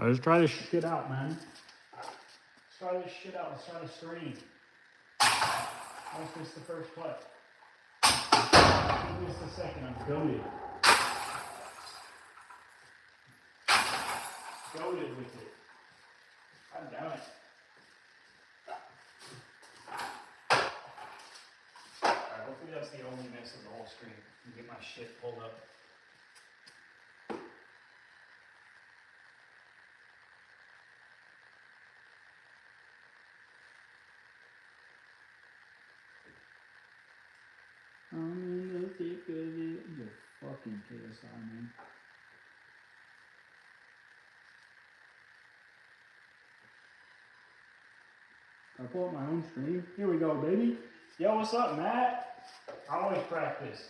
Let's try this shit out, man. Let's try this shit out. Let's try to stream. Let's miss the first play. Let's miss the second. I'm goated. Goated with it. I've done it. Alright, hopefully that's the only miss of the whole screen. And get my shit pulled up. I'm in the thick of it. You're fucking KSI, man. I pull up my own stream. Here we go, baby. Yo, what's up, Matt? I always practice.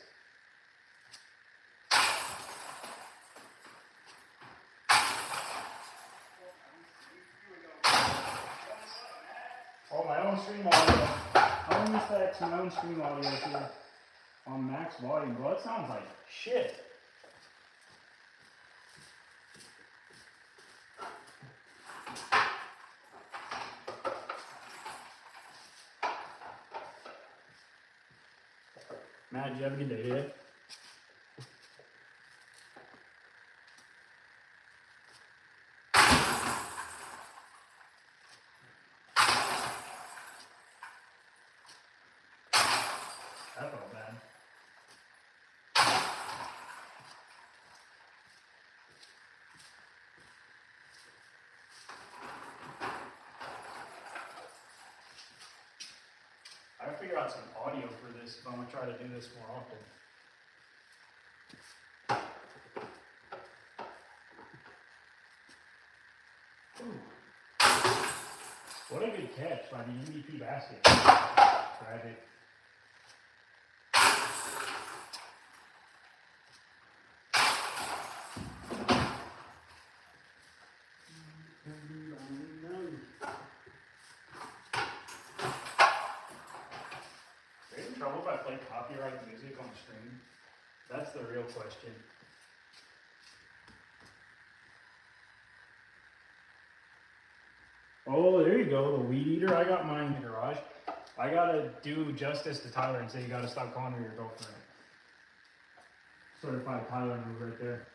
Oh, my own stream audio. I'm used to my own stream audio here on max volume, bro. It sounds like shit. Matt, did you have a good day today? That felt bad. I gotta figure out some audio for this if I'm gonna try to do this more often. Ooh. What a good catch by the MVP basket. Tragic. Trouble if I play copyright music on stream? That's the real question. Oh, there you go, the weed eater. I got mine in the garage. I gotta do justice to Tyler and say you gotta stop calling her your girlfriend. Certified Tyler move right there.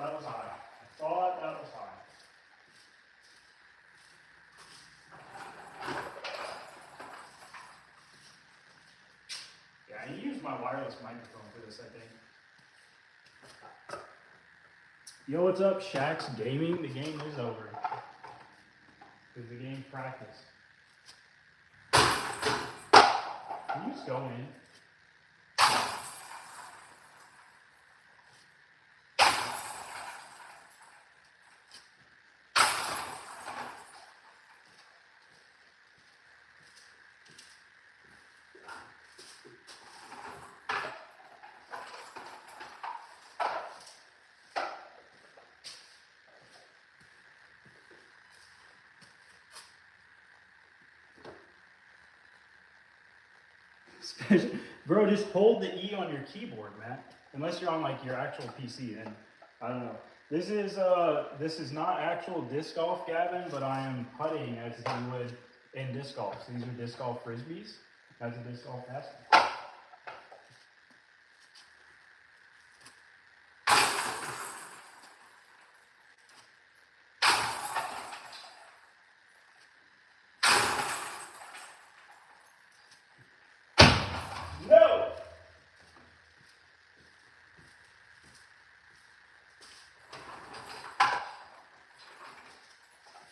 That was high. I thought that was high. Yeah, I need to use my wireless microphone for this, I think. Yo, what's up, Shaq's Gaming? The game is over. Because the game's practice. Can you just go in? Bro, just hold the E on your keyboard, Matt. Unless you're on like your actual PC, then I don't know. This is not actual disc golf, Gavin, but I am putting as you would in disc golf. So these are disc golf frisbees. That's a disc golf basket. No!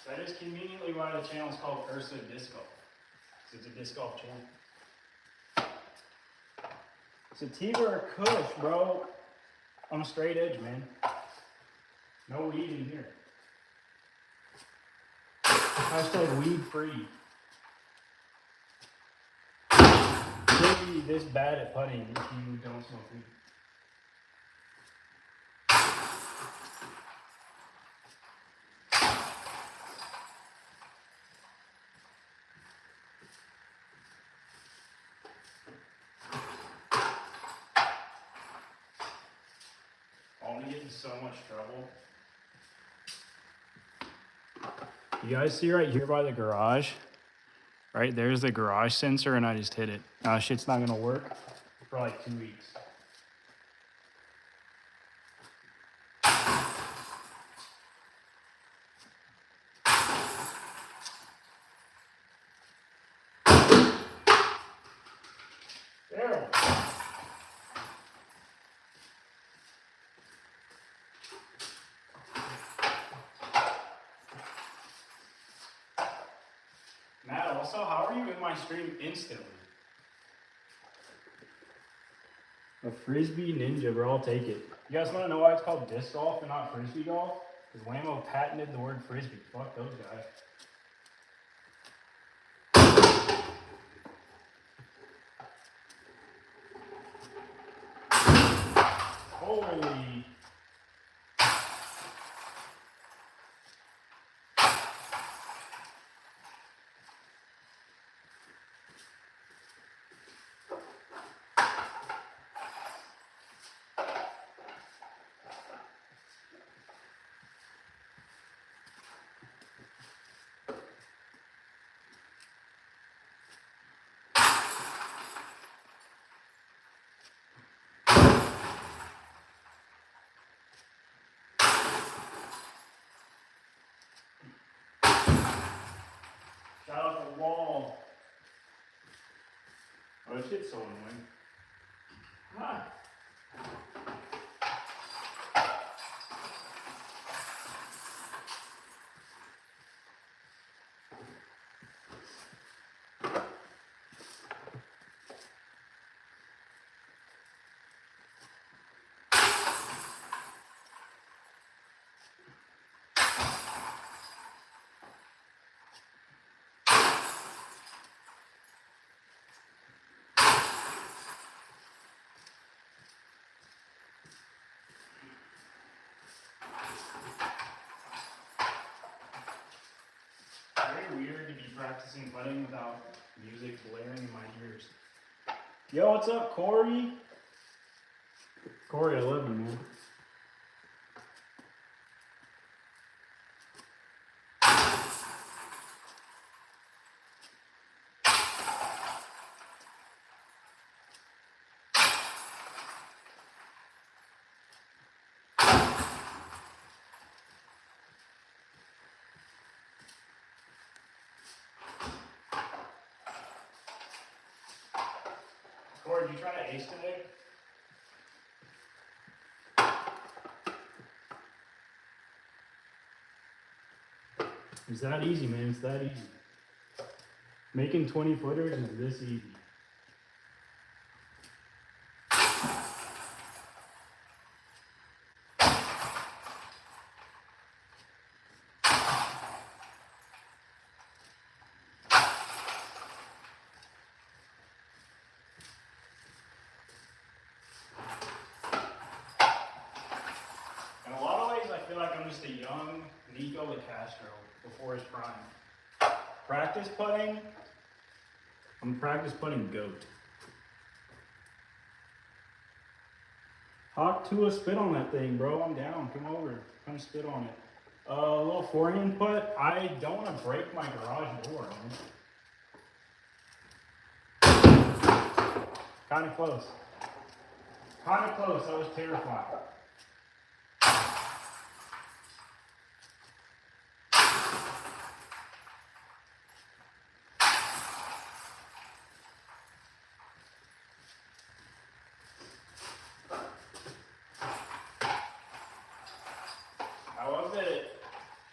That is conveniently why the channel is called Ursa Disc Golf. So it's a disc golf channel. Sativa or Kush, bro? I'm a straight edge, man. No weed in here. Hashtag weed free. Can't be this bad at putting if you don't smoke weed. so much trouble. You guys see right here by the garage? Right there's the garage sensor, and I just hit it. Shit's not gonna work for like 2 weeks. There. Matt, also, how are you in my stream instantly? A frisbee ninja, bro. I'll take it. You guys want to know why it's called disc golf and not frisbee golf? Because Whammo patented the word frisbee. Fuck those guys. Holy. Shout out the wall. Oh, this shit's so annoying. Ah. Very weird to be practicing putting without music blaring in my ears. Yo, what's up, Corey? Corey, I love you, man. Corey, did you try to ace today? It's that easy, man. It's that easy. Making 20 footers is this easy. In a lot of ways, I feel like I'm just a young Nico LaCastro before his prime. Practice putting, I'm practice putting goat. Hawk to a spit on that thing, bro. I'm down. Come over. Come spit on it. A little forehand put. I don't want to break my garage door, man. Kind of close. Kind of close. I was terrified. I love that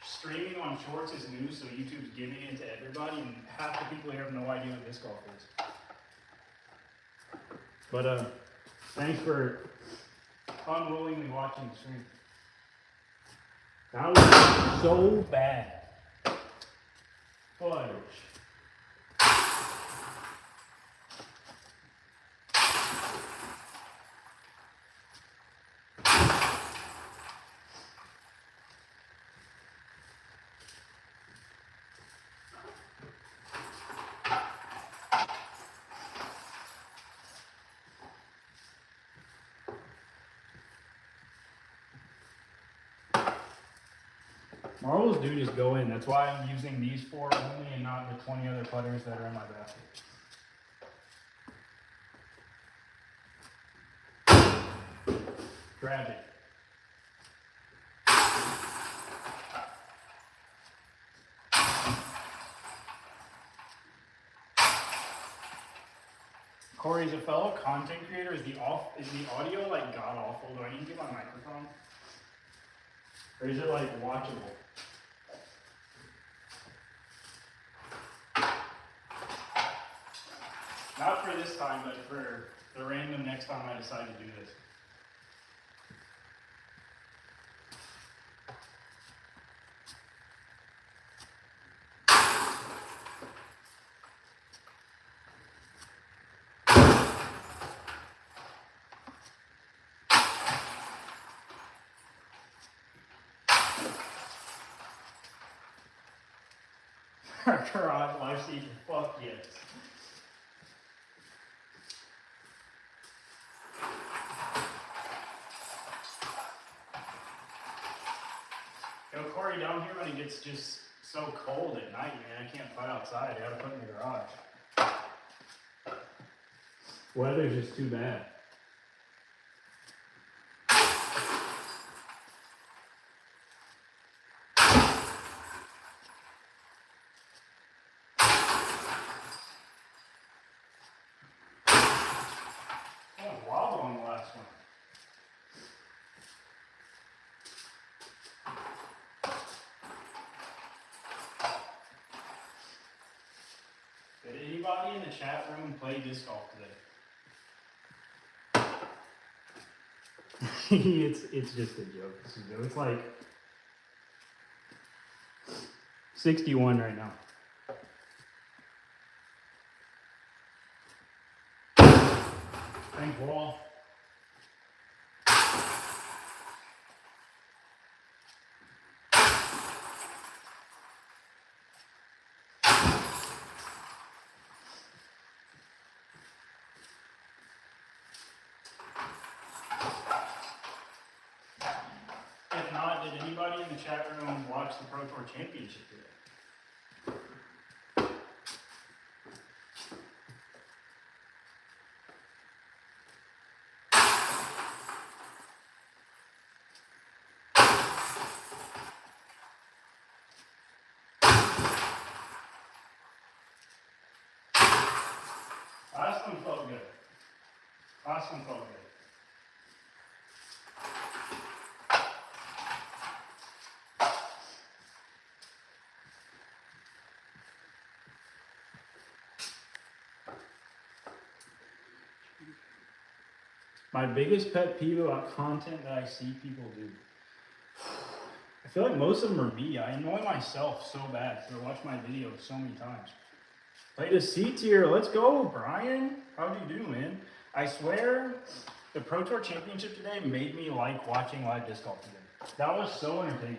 streaming on shorts is new, so YouTube's giving it to everybody, and half the people here have no idea what disc golf is. But thanks for unwillingly watching the stream. That was so bad. Fudge. Marbles do just go in. That's why I'm using these 4 only and not the 20 other putters that are in my basket. Grab it. Corey, as a fellow content creator, is the audio like god awful? Do I need to get my microphone? Or is it like watchable? Not for this time, but for the random next time I decide to do this. Our garage life season, fuck yes. Yo, Corey, down here when it gets just so cold at night, man, I can't putt outside. I gotta put in the garage. Weather's just too bad. Oh, wobble on the last one. Did anybody in the chat room play disc golf today? it's just a joke. It's like 61 right now. Thank Wall. If not, did anybody in the chat room watch the Pro Tour Championship today? Last one felt good. Last one felt good. My biggest pet peeve about content that I see people do. I feel like most of them are me. I annoy myself so bad because I watch my videos so many times. Play the C tier. Let's go, Brian. How'd you do, man? I swear, the Pro Tour Championship today made me like watching live disc golf today. That was so entertaining.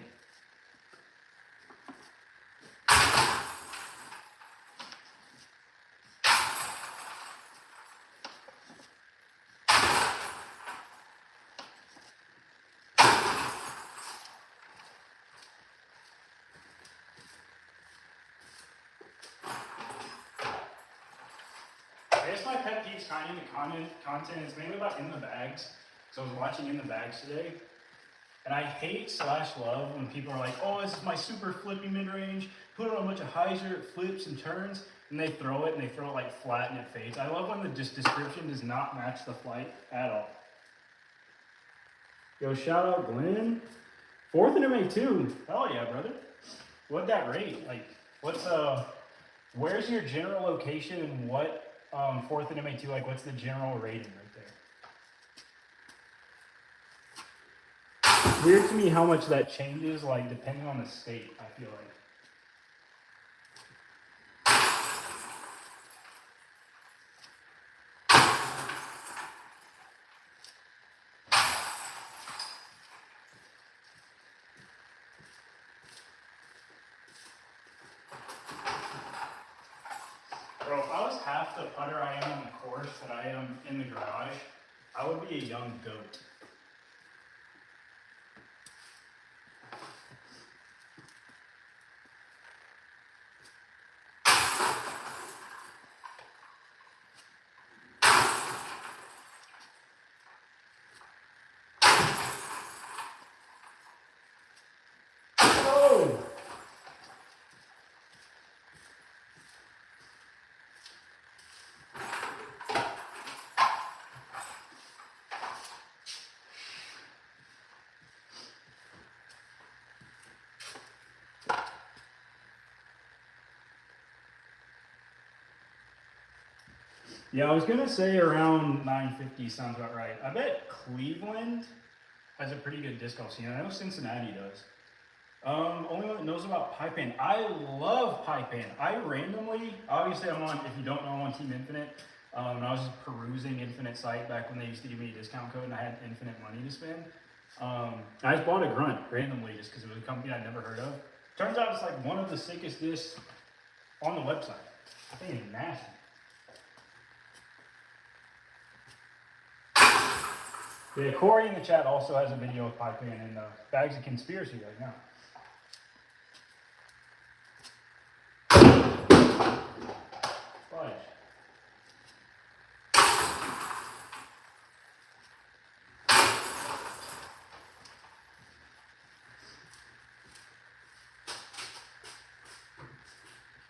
I guess my pet peeve's kind of the content is mainly about in the bags. So I was watching in the bags today, and I hate / love when people are like, oh, this is my super flippy mid-range, put it on a bunch of hyzer, it flips and turns, and they throw it like flat and it fades. I love when the description does not match the flight at all. Yo, shout out Glenn. 4th in MA2. Hell yeah, brother. What'd that rate? Like, what's where's your general location and what 4th in MA2, like what's the general rating right there? It's weird to me how much that changes, like depending on the state, I feel like. Bro, if I was half the putter I am on the course that I am in the garage, I would be a young goat. Yeah, I was gonna say around 950 sounds about right. I bet Cleveland has a pretty good disc golf scene. I know Cincinnati does. Only one that knows about pipe in. I love pipe in. I randomly, obviously, I'm on. If you don't know, I'm on Team Infinite. And I was just perusing Infinite site back when they used to give me a discount code and I had infinite money to spend. I just bought a Grunt randomly just because it was a company I'd never heard of. Turns out it's like one of the sickest discs on the website. I think it's nasty. Yeah, Corey in the chat also has a video of pipe in and bags of conspiracy right now. Fudge.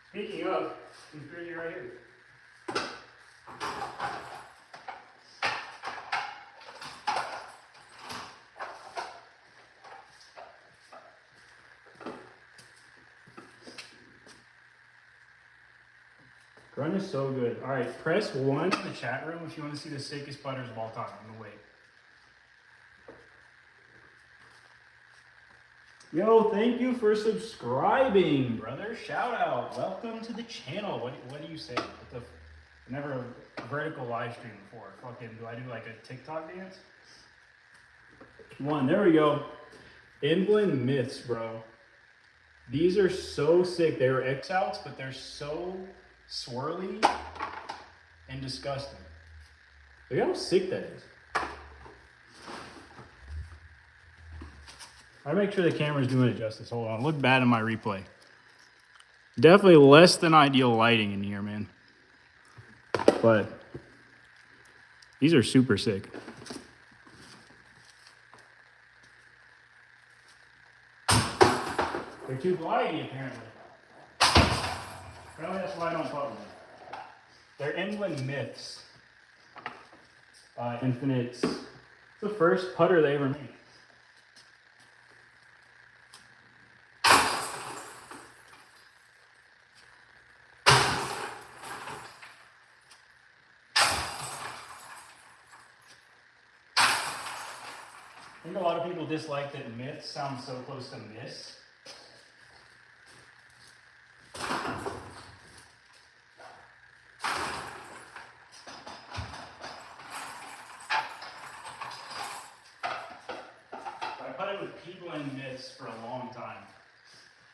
Speaking of, conspiracy right here. Run is so good. All right, press 1 in the chat room if you want to see the sickest putters of all time. I'm gonna wait. Yo, thank you for subscribing, brother. Shout out. Welcome to the channel. What do you say? Never a vertical live stream before. Fucking, do I do like a TikTok dance? 1, there we go. Inland Myths, bro. These are so sick. They were X outs, but they're so swirly and disgusting. Look how sick that is. I make sure the camera's doing it justice. Hold on, look bad in my replay. Definitely less than ideal lighting in here, man. But these are super sick. They're too glidey, apparently. Apparently that's why I don't putt with them. They're Inland Myths. Infinite's the first putter they ever made. I think a lot of people dislike that myth sounds so close to miss. I putted with people in myths for a long time.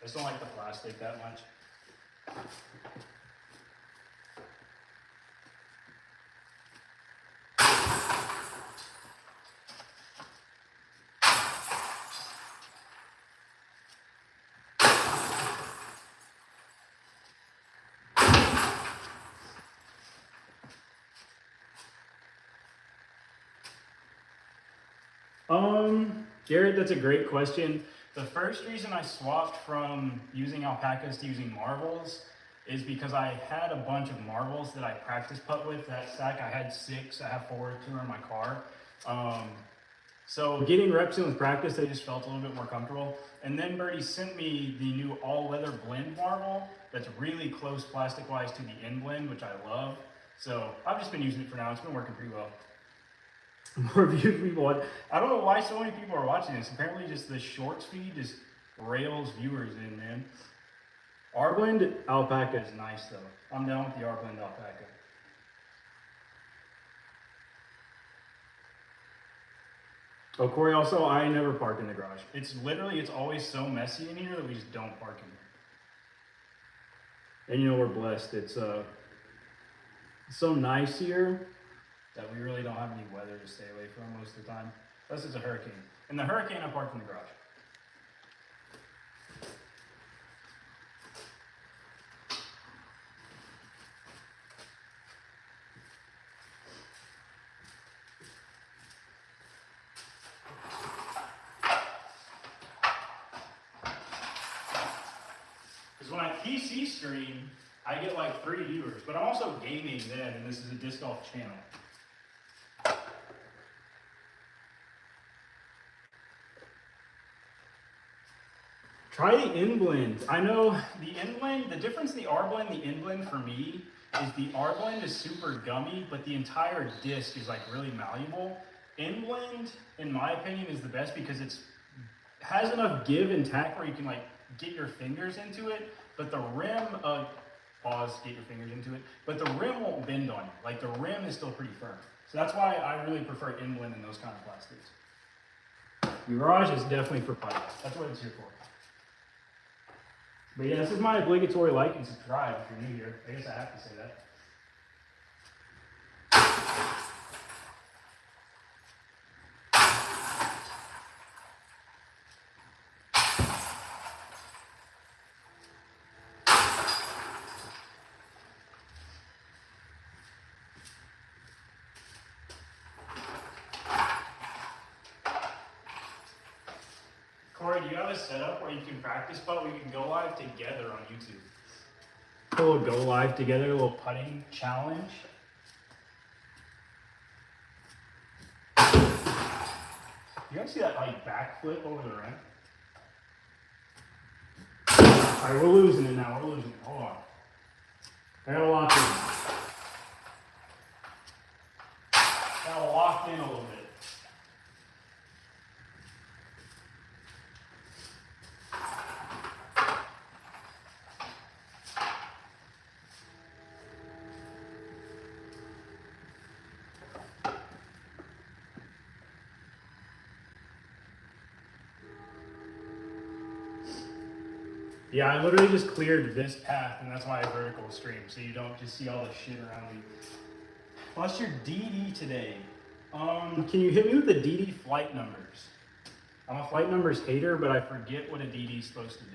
I just don't like the plastic that much. Garrett, that's a great question. The first reason I swapped from using alpacas to using marbles is because I had a bunch of marbles that I practice putt with. That stack, I had 6. I have 4 in my car. So getting reps in with practice, they just felt a little bit more comfortable. And then Birdie sent me the new all-weather blend marble that's really close plastic-wise to the in blend, which I love. So I've just been using it for now. It's been working pretty well. More views people watch. I don't know why so many people are watching this. Apparently just the shorts feed just rails viewers in, man. R-blend alpaca is nice though. I'm down with the R-blend alpaca. Oh, Corey, also, I never park in the garage. It's always so messy in here that we just don't park in here. And you know, we're blessed. It's so nice here that we really don't have any weather to stay away from most of the time. Unless it's a hurricane. In the hurricane, I parked in the garage. Because when I PC stream, I get like 3 viewers, but I'm also gaming then, and this is a disc golf channel. Try the in blend. I know the in blend, the difference in the R blend, the in blend for me is the R blend is super gummy, but the entire disc is like really malleable. In blend, in my opinion, is the best because it's has enough give and tack where you can like get your fingers into it, but the rim pause, get your fingers into it, but the rim won't bend on you. Like the rim is still pretty firm. So that's why I really prefer in blend in those kind of plastics. Mirage is definitely for putting. That's what it's here for. But yeah, this is my obligatory like and subscribe if you're new here. I guess I have to say that. Corey, do you have a setup where you can practice putt where you can go live together on YouTube? A little go live together, a little putting challenge. You guys see that like backflip over the rim? Alright, we're losing it now. We're losing it. Hold on. I gotta lock in. Gotta lock in a little bit. Yeah, I literally just cleared this path, and that's why I vertical stream, so you don't just see all the shit around me. What's your DD today? Can you hit me with the DD flight numbers? I'm a flight numbers hater, but I forget what a DD is supposed to do.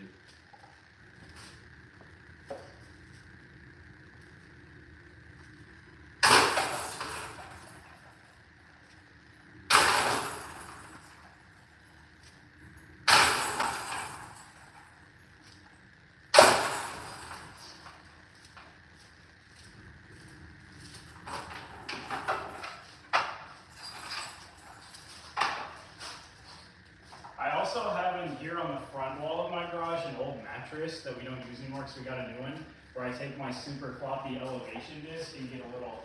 I also have in here on the front wall of my garage an old mattress that we don't use anymore because we got a new one, where I take my super floppy elevation disc and get a little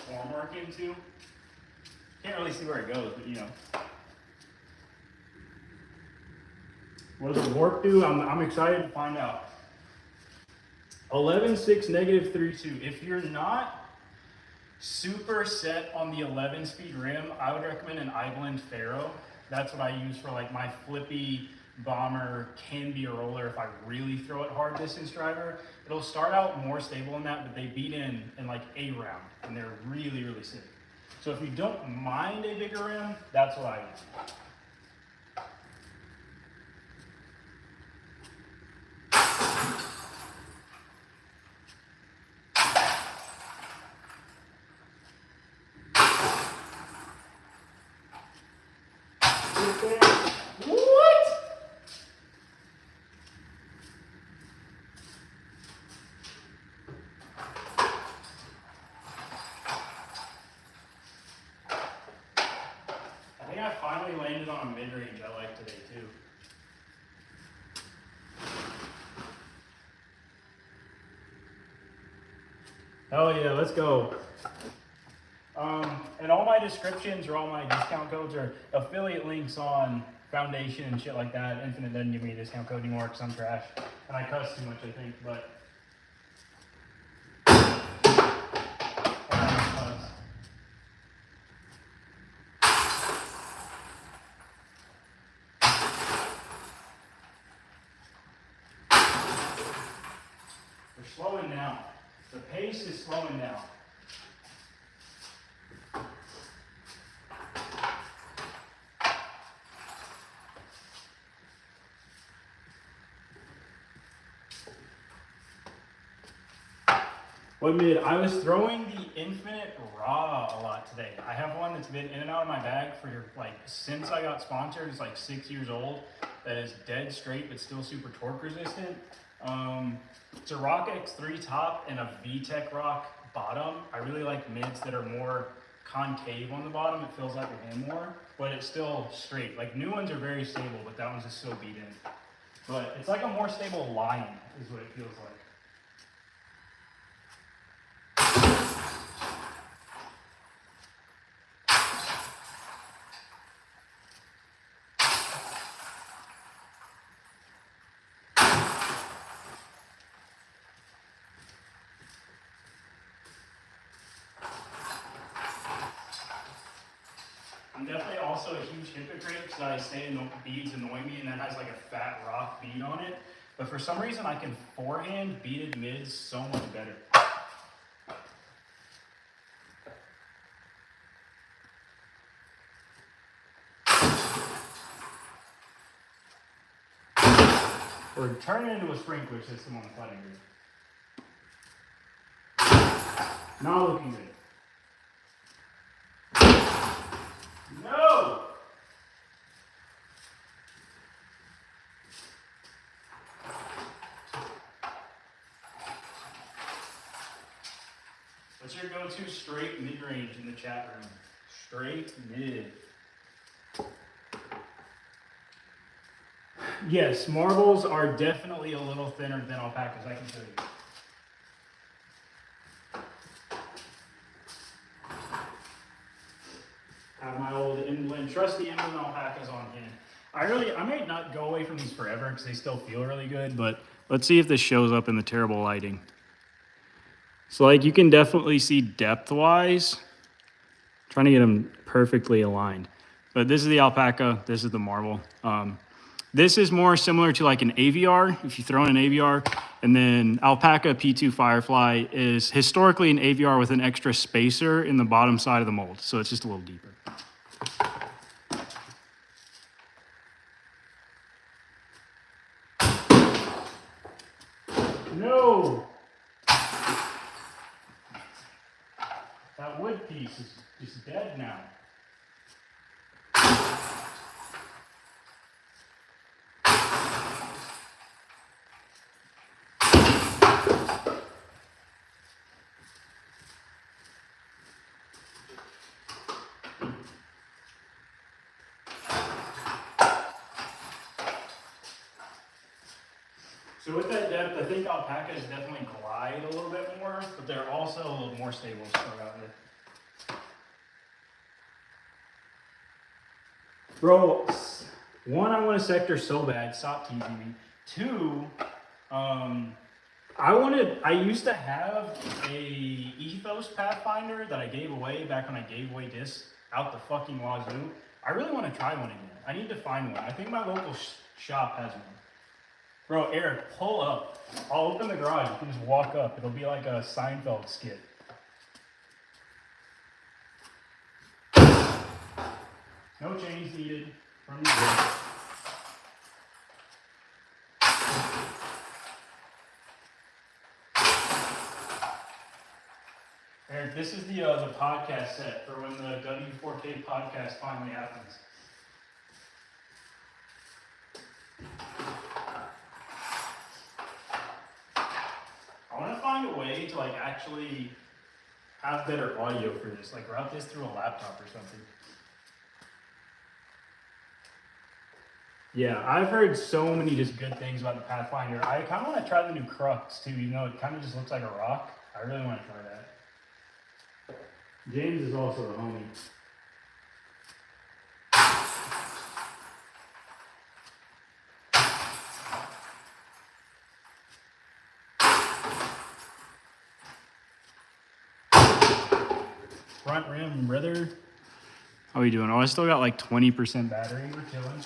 form work into. Can't really see where it goes, but you know. What does the warp do? I'm excited to find out. 11.6, negative 3.2. If you're not super set on the 11 speed rim, I would recommend an iBlend Faro. That's what I use for like my flippy bomber, can be a roller if I really throw it hard distance driver. It'll start out more stable than that, but they beat in like a round and they're really, really sick. So if you don't mind a bigger rim, that's what I use. I finally landed on a mid-range I like today too. Oh yeah, let's go. And all my descriptions or all my discount codes are affiliate links on Foundation and shit like that. Infinite doesn't give me a discount code anymore because I'm trash. And I cuss too much, I think, but. We're slowing down. The pace is slowing down. Well, mid, I was throwing the Infinite Raw a lot today. I have one that's been in and out of my bag for like since I got sponsored. It's like 6 years old. That is dead straight but still super torque resistant. It's a Rock X3 top and a VTech Rock bottom. I really like mids that are more concave on the bottom. It feels like your hand more, but it's still straight. Like new ones are very stable, but that one's just so beat in. But it's like a more stable line is what it feels like. definitely also a huge hypocrite because I say beads annoy me and that has like a fat rock bead on it. But for some reason I can forehand beaded mids so much better. Or turn it into a sprinkler system on the putting green. Not looking good. No! What's your go-to straight mid-range in the chat room? Straight mid. Yes, marbles are definitely a little thinner than alpacas, I can tell you. Have my old inland, trusty inland alpacas on hand. I might not go away from these forever because they still feel really good, but let's see if this shows up in the terrible lighting. So like you can definitely see depth-wise, trying to get them perfectly aligned. But this is the alpaca, this is the marble. This is more similar to like an AVR, if you throw in an AVR, and then alpaca P2 Firefly is historically an AVR with an extra spacer in the bottom side of the mold, so it's just a little deeper. No! That wood piece is just dead now. So with that depth, I think alpacas definitely glide a little bit more, but they're also a little more stable to start out with. Bro, one, I want a sector so bad, stop teasing me. Two, I used to have a Ethos Pathfinder that I gave away back when I gave away discs out the fucking wazoo. I really want to try one again. I need to find one. I think my local shop has one. Bro, Eric, pull up. I'll open the garage. You can just walk up. It'll be like a Seinfeld skit. No chains needed from the grid. Eric, this is the podcast set for when the W4K podcast finally happens. I want to find a way to like actually have better audio for this, like route this through a laptop or something. Yeah, I've heard so many just good things about the Pathfinder. I kind of want to try the new Crux too, even though it kind of just looks like a rock. I really want to try that. James is also a homie. Front rim, brother. How are you doing? Oh, I still got like 20% battery. We're chilling.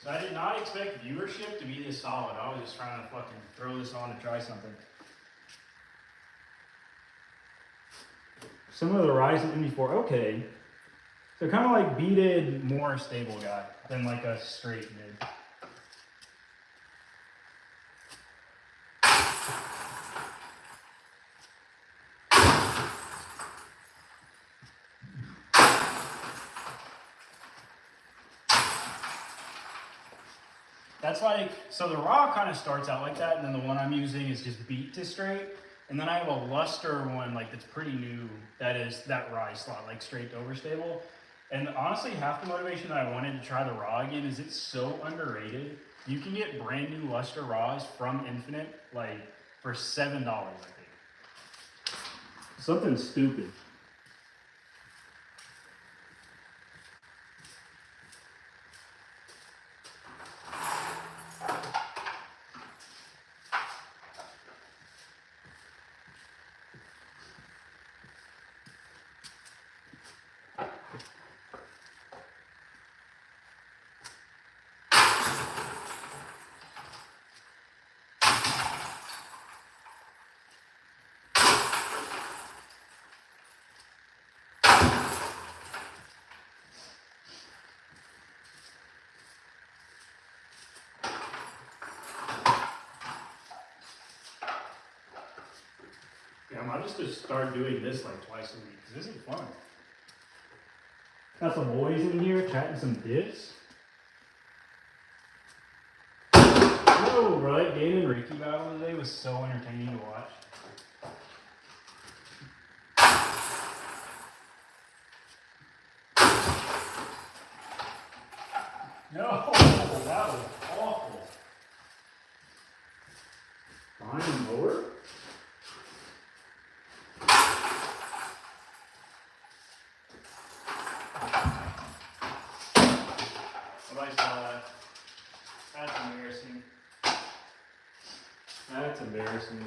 So I did not expect viewership to be this solid. I was just trying to fucking throw this on to try something. Some of the Ryzen MD4, okay. So kind of like beaded, more stable guy than like a straight mid. That's like, so the raw kind of starts out like that, and then the one I'm using is just beat to straight. And then I have a luster one like that's pretty new, that is that rise slot, like straight to overstable. And honestly, half the motivation that I wanted to try the raw again is it's so underrated. You can get brand new luster raws from Infinite, like for $7, I think. Something stupid. I might just start doing this like twice a week, because this is fun. Got some boys in here chatting some dips. Oh, right, Ganon and Ricky battle today was so entertaining to watch. No, that was awful. Fine mower. Nobody saw that. That's embarrassing. That's embarrassing.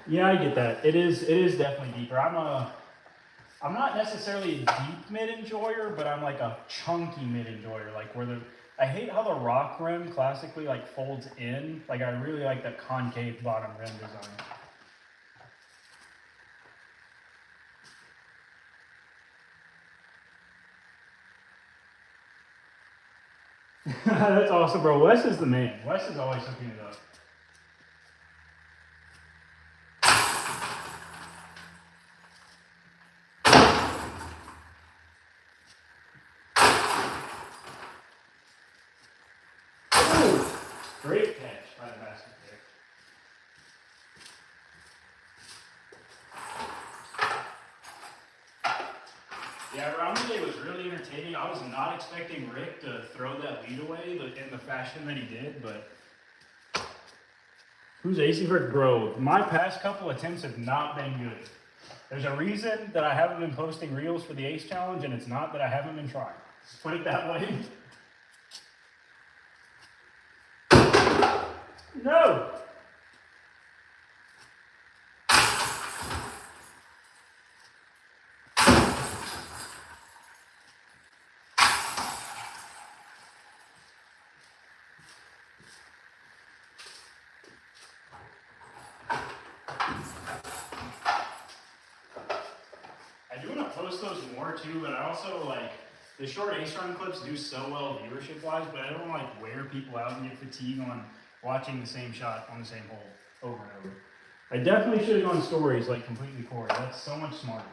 Yeah, I get that. It is definitely deeper. I'm not necessarily a deep mid enjoyer, but I'm like a chunky mid enjoyer. Like where I hate how the rock rim classically like folds in. Like I really like that concave bottom rim design. That's awesome, bro. Wes is the man. Wes is always hooking it up. Ooh, great catch by the basket there. Yeah, round day was really entertaining. I was not expecting Rick to throw that lead away in the fashion that he did, but who's acing for Grove? My past couple attempts have not been good. There's a reason that I haven't been posting reels for the Ace Challenge, and it's not that I haven't been trying. Let's put it that way. No! I do want to post those more too, but I also like the short Ace Run clips do so well viewership wise, but I don't like wear people out and get fatigue on watching the same shot on the same hole over and over. I definitely should have gone stories like completely Corey. That's so much smarter.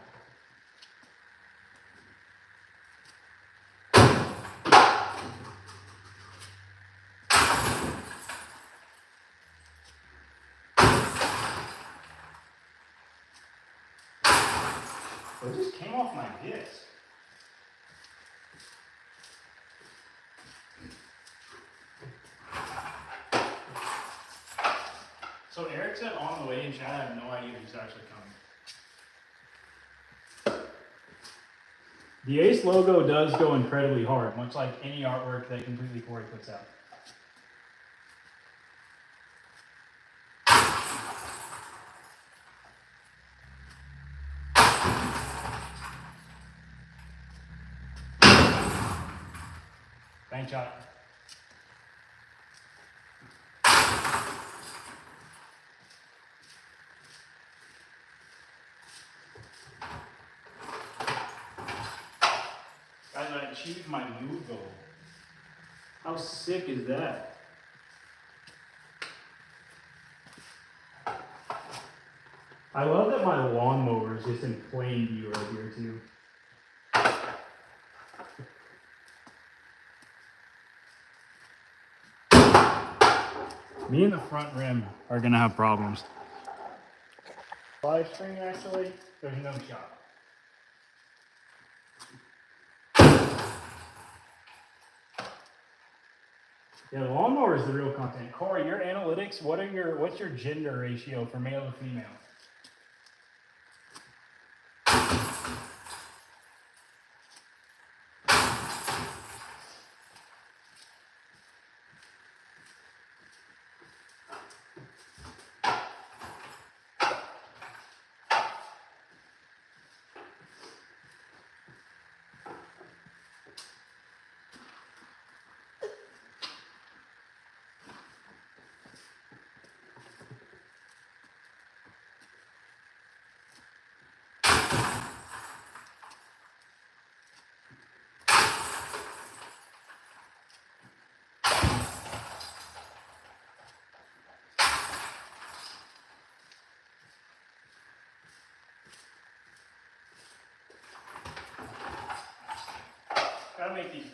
It just came off my disc. So Eric said on the way in chat, I have no idea who's actually coming. The Ace logo does go incredibly hard, much like any artwork that Completely Corey puts out. Bank shot. Guys, I achieved my move goal. How sick is that? I love that my lawnmower is just in plain view right here too. Me and the front rim are gonna have problems. Live stream actually, there's no shot. Yeah, the lawnmower is the real content. Corey, your analytics, what's your gender ratio for male to female?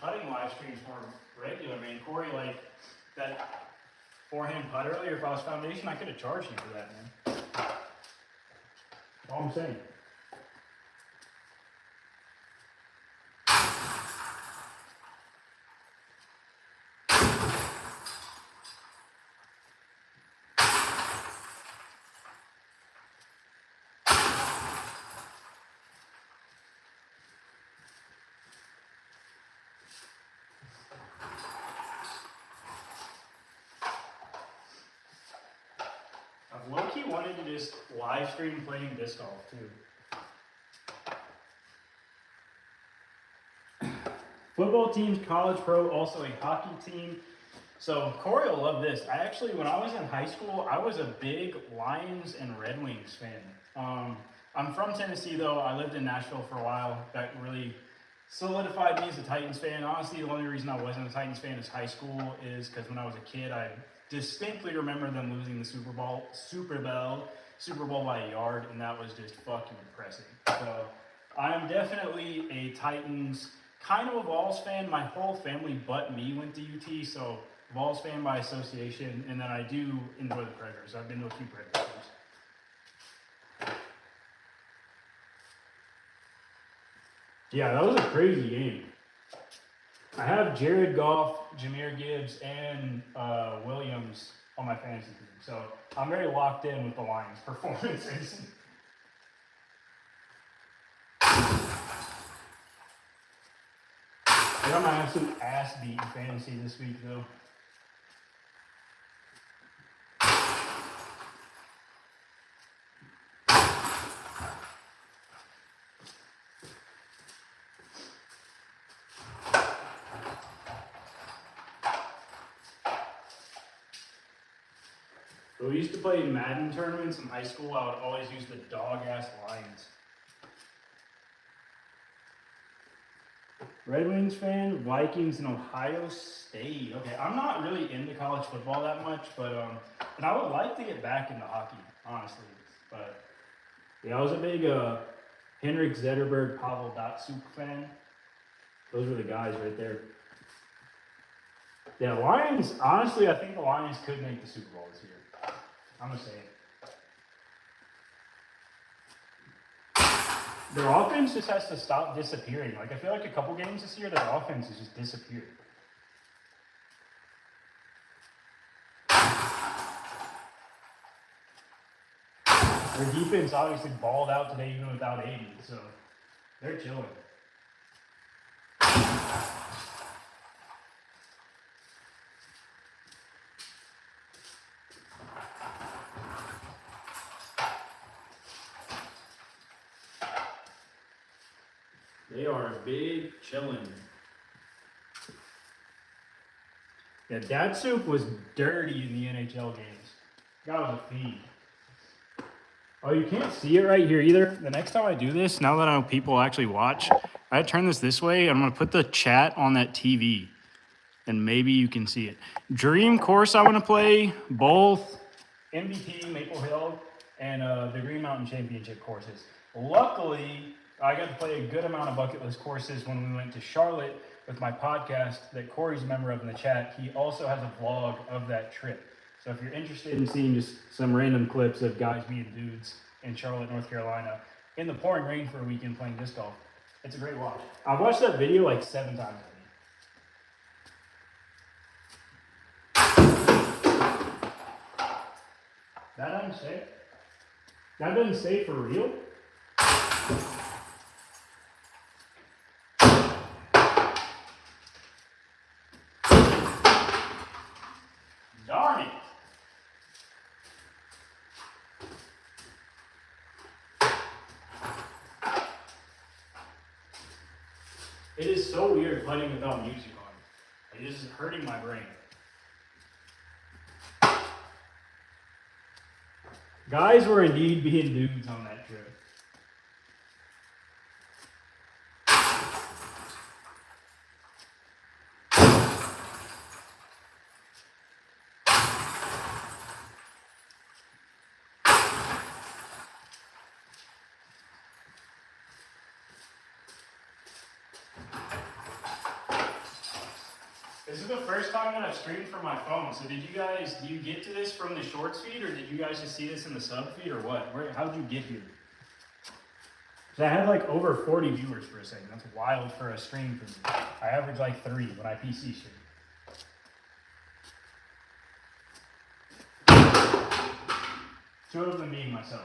putting live streams more regular, man. Corey, like that forehand putt earlier, if I was foundation, I could have charged you for that, man. That's all I'm saying. I've low-key wanted to just live stream playing disc golf too. Football teams, college, pro, also a hockey team. So Corey will love this. I actually, when I was in high school, I was a big Lions and Red Wings fan. I'm from Tennessee though. I lived in Nashville for a while. That really solidified me as a Titans fan. Honestly, the only reason I wasn't a Titans fan as high school is because when I was a kid, I distinctly remember them losing the Super Bowl by a yard, and that was just fucking depressing. So I'm definitely a Titans, kind of a Vols fan. My whole family but me went to UT, so Vols fan by association, and then I do enjoy the Predators. I've been to a few Predators games. Yeah, that was a crazy game. I have Jared Goff, Jahmyr Gibbs, and Williams on my fantasy team, so I'm very locked in with the Lions' performances. I got my absolute ass beat in fantasy this week, though. So we used to play Madden tournaments in high school. I would always use the dog-ass Lions. Red Wings fan, Vikings, and Ohio State. Okay, I'm not really into college football that much, but and I would like to get back into hockey, honestly. But yeah, I was a big Henrik Zetterberg, Pavel Datsyuk fan. Those were the guys right there. Yeah, Lions. Honestly, I think the Lions could make the Super Bowl this year. I'm gonna say it. Their offense just has to stop disappearing. Like, I feel like a couple games this year, their offense has just disappeared. Their defense obviously balled out today even without Aiden, so they're chilling. They are big chillin'. Yeah, Datsuk was dirty in the NHL games. That was a fiend. Oh, you can't see it right here either. The next time I do this, now that I know people actually watch, I turn this way. I'm going to put the chat on that TV, and maybe you can see it. Dream course I want to play, both MVP, Maple Hill, and the Green Mountain Championship courses. Luckily, I got to play a good amount of bucket list courses when we went to Charlotte with my podcast that Corey's a member of in the chat. He also has a vlog of that trip. So if you're interested in seeing just some random clips of guys being dudes in Charlotte, North Carolina, in the pouring rain for a weekend playing disc golf, it's a great watch. I've watched that video like 7 times already. That doesn't say? That doesn't say for real? Darn it! It is so weird playing without music on. It is hurting my brain. Guys were indeed being dudes on that trip. This is the first time that I've streamed from my phone. So do you get to this from the shorts feed, or did you guys just see this in the sub feed, or what? How'd you get here? So I had like over 40 viewers for a second. That's wild for a stream for me. I average like 3 when I PC stream. Two of them being myself.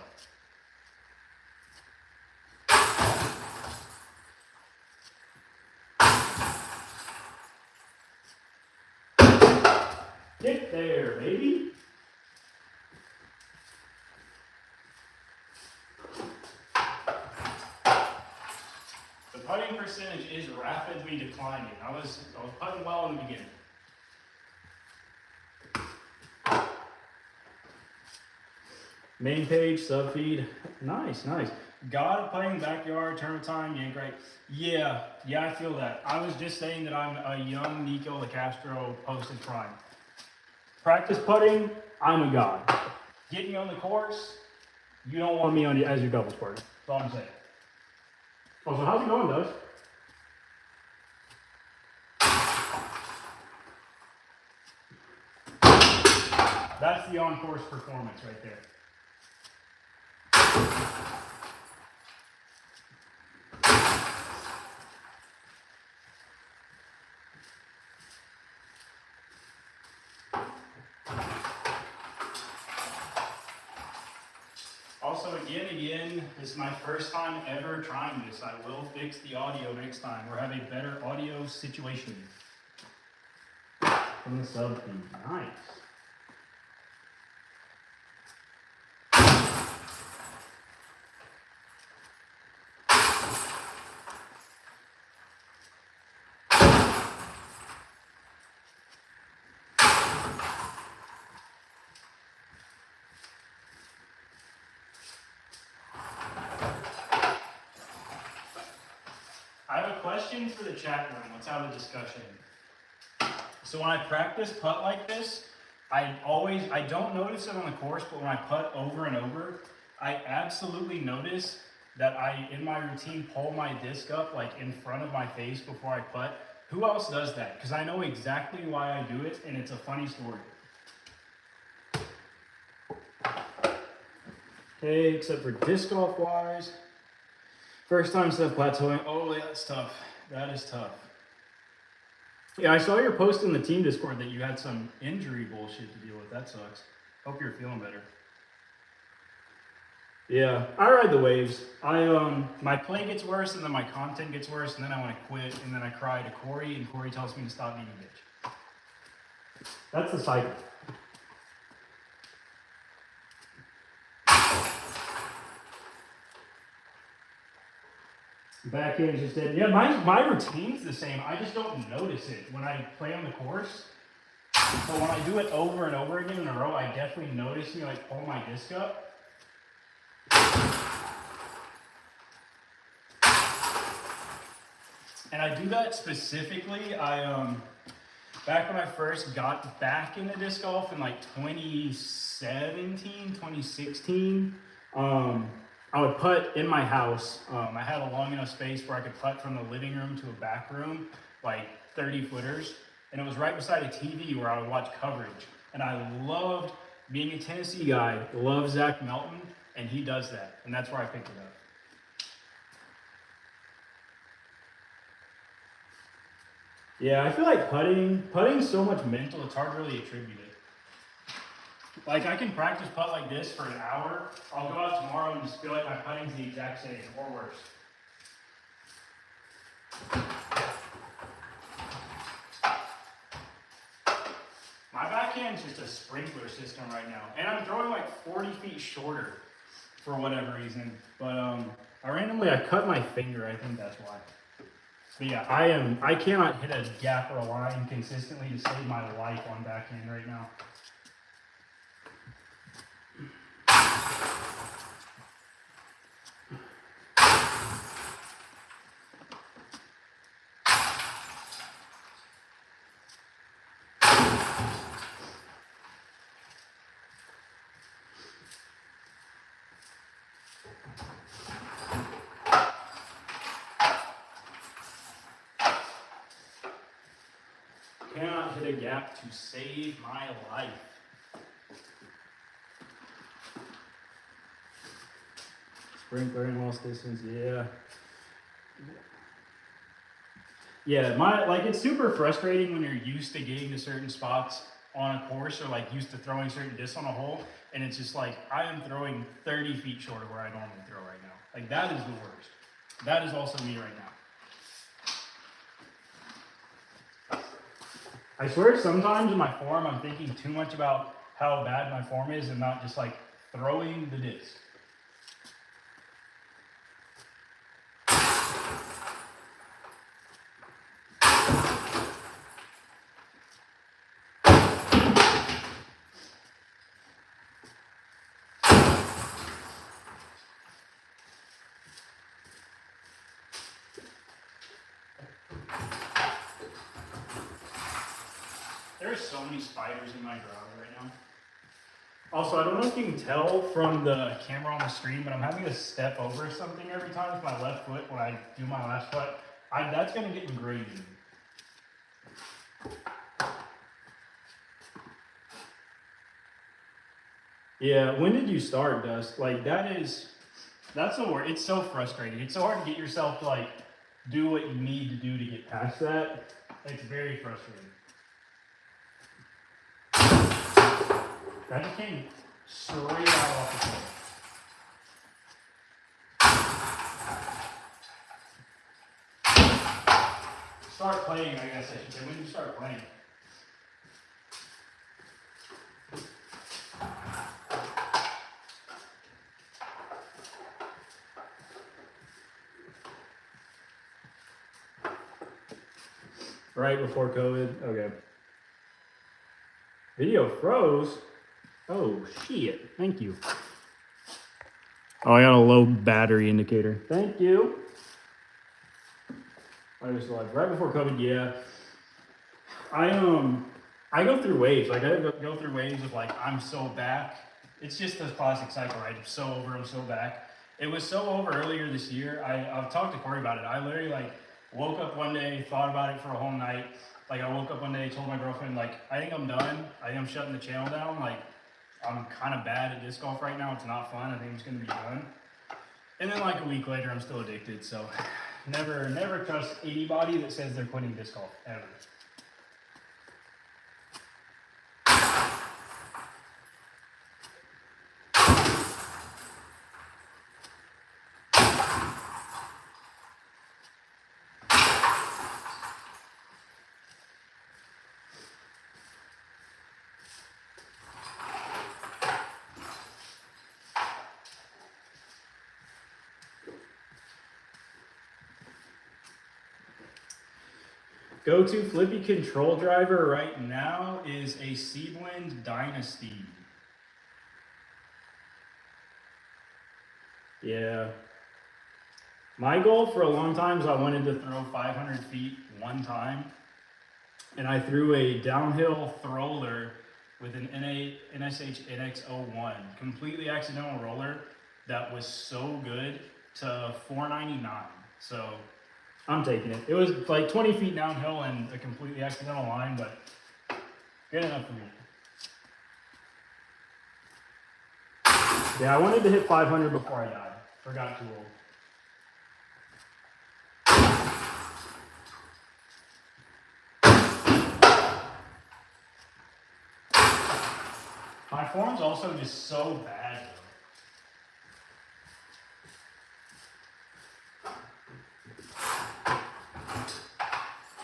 Get there, baby. The putting percentage is rapidly declining. I was putting well in the beginning. Main page, sub feed. Nice, nice. God playing backyard, tournament time, yank right. Yeah, I feel that. I was just saying that I'm a young Nico LaCastro posted prime. Practice putting, I'm a god. Get me on the course, you don't want me on as your doubles partner. That's all I'm saying. Oh, so how's it going, Doug? That's the on-course performance right there. Also, again, this is my first time ever trying this. I will fix the audio next time or have a better audio situation. From the sub feed. Nice. I have a question for the chat room. Let's have a discussion. So when I practice putt like this, I don't notice it on the course, but when I putt over and over, I absolutely notice that in my routine, pull my disc up like in front of my face before I putt. Who else does that? Because I know exactly why I do it, and it's a funny story. Okay, except for disc golf wise. First time stuff plateauing. Oh, yeah, that's tough. That is tough. Yeah, I saw your post in the team Discord that you had some injury bullshit to deal with. That sucks. Hope you're feeling better. Yeah, I ride the waves. My play gets worse, and then my content gets worse, and then I want to quit, and then I cry to Corey, and Corey tells me to stop being a bitch. That's the cycle. Backhand is just dead. Yeah, my routine's the same. I just don't notice it when I play on the course. So when I do it over and over again in a row, I definitely notice me like pull my disc up. And I do that specifically. Back when I first got back into disc golf in like 2017, 2016, I would putt in my house. I had a long enough space where I could putt from the living room to a back room, like 30 footers. And it was right beside a TV where I would watch coverage. And I loved being a Tennessee guy, loved Zach Melton, and he does that. And that's where I picked it up. Yeah, I feel like putting's so much mental, it's hard to really attribute it. Like, I can practice putt like this for an hour. I'll go out tomorrow and just feel like my putting's the exact same, or worse. My backhand's just a sprinkler system right now. And I'm throwing like 40 feet shorter for whatever reason. But I cut my finger, I think that's why. But yeah, I cannot hit a gap or a line consistently to save my life on backhand right now. Cannot hit a gap to save my life. Sprinkler in lost distance, yeah. Yeah, it's super frustrating when you're used to getting to certain spots on a course, or like used to throwing certain discs on a hole, and it's just like I am throwing 30 feet short of where I normally throw right now. Like that is the worst. That is also me right now. I swear sometimes in my form I'm thinking too much about how bad my form is and not just like throwing the disc. There are so many spiders in my garage right now. Also, I don't know if you can tell from the camera on the stream, but I'm having to step over something every time with my left foot when I do my last putt. That's going to get ingrained. Yeah, when did you start, Dust? Like, that's the word. It's so frustrating. It's so hard to get yourself to, like, do what you need to do to get past that. It's very frustrating. That just came straight out off the floor. Start playing, I guess I should say. When do you start playing? Right before COVID? Okay. Video froze? Oh, shit. Thank you. Oh, I got a low battery indicator. Thank you. I was like, right before COVID, yeah. I go through waves. Like, I go through waves of, like, I'm so back. It's just the classic cycle, right? I'm so over, I'm so back. It was so over earlier this year. I've talked to Corey about it. I literally, like, woke up one day, thought about it for a whole night. Like, I woke up one day, told my girlfriend, like, I think I'm done. I think I'm shutting the channel down. Like, I'm kind of bad at disc golf right now. It's not fun. I think it's going to be done. And then, like, a week later, I'm still addicted. So, never trust anybody that says they're quitting disc golf, ever. Go-to flippy control driver right now is a Seablend Dynasty. Yeah. My goal for a long time is I wanted to throw 500 feet one time. And I threw a downhill thrower with an NSH NX01. Completely accidental roller that was so good to $4.99. So I'm taking it. It was like 20 feet downhill and a completely accidental line, but good enough for me. Yeah, I wanted to hit 500 before I died. Forgot too old. My form's also just so bad, though.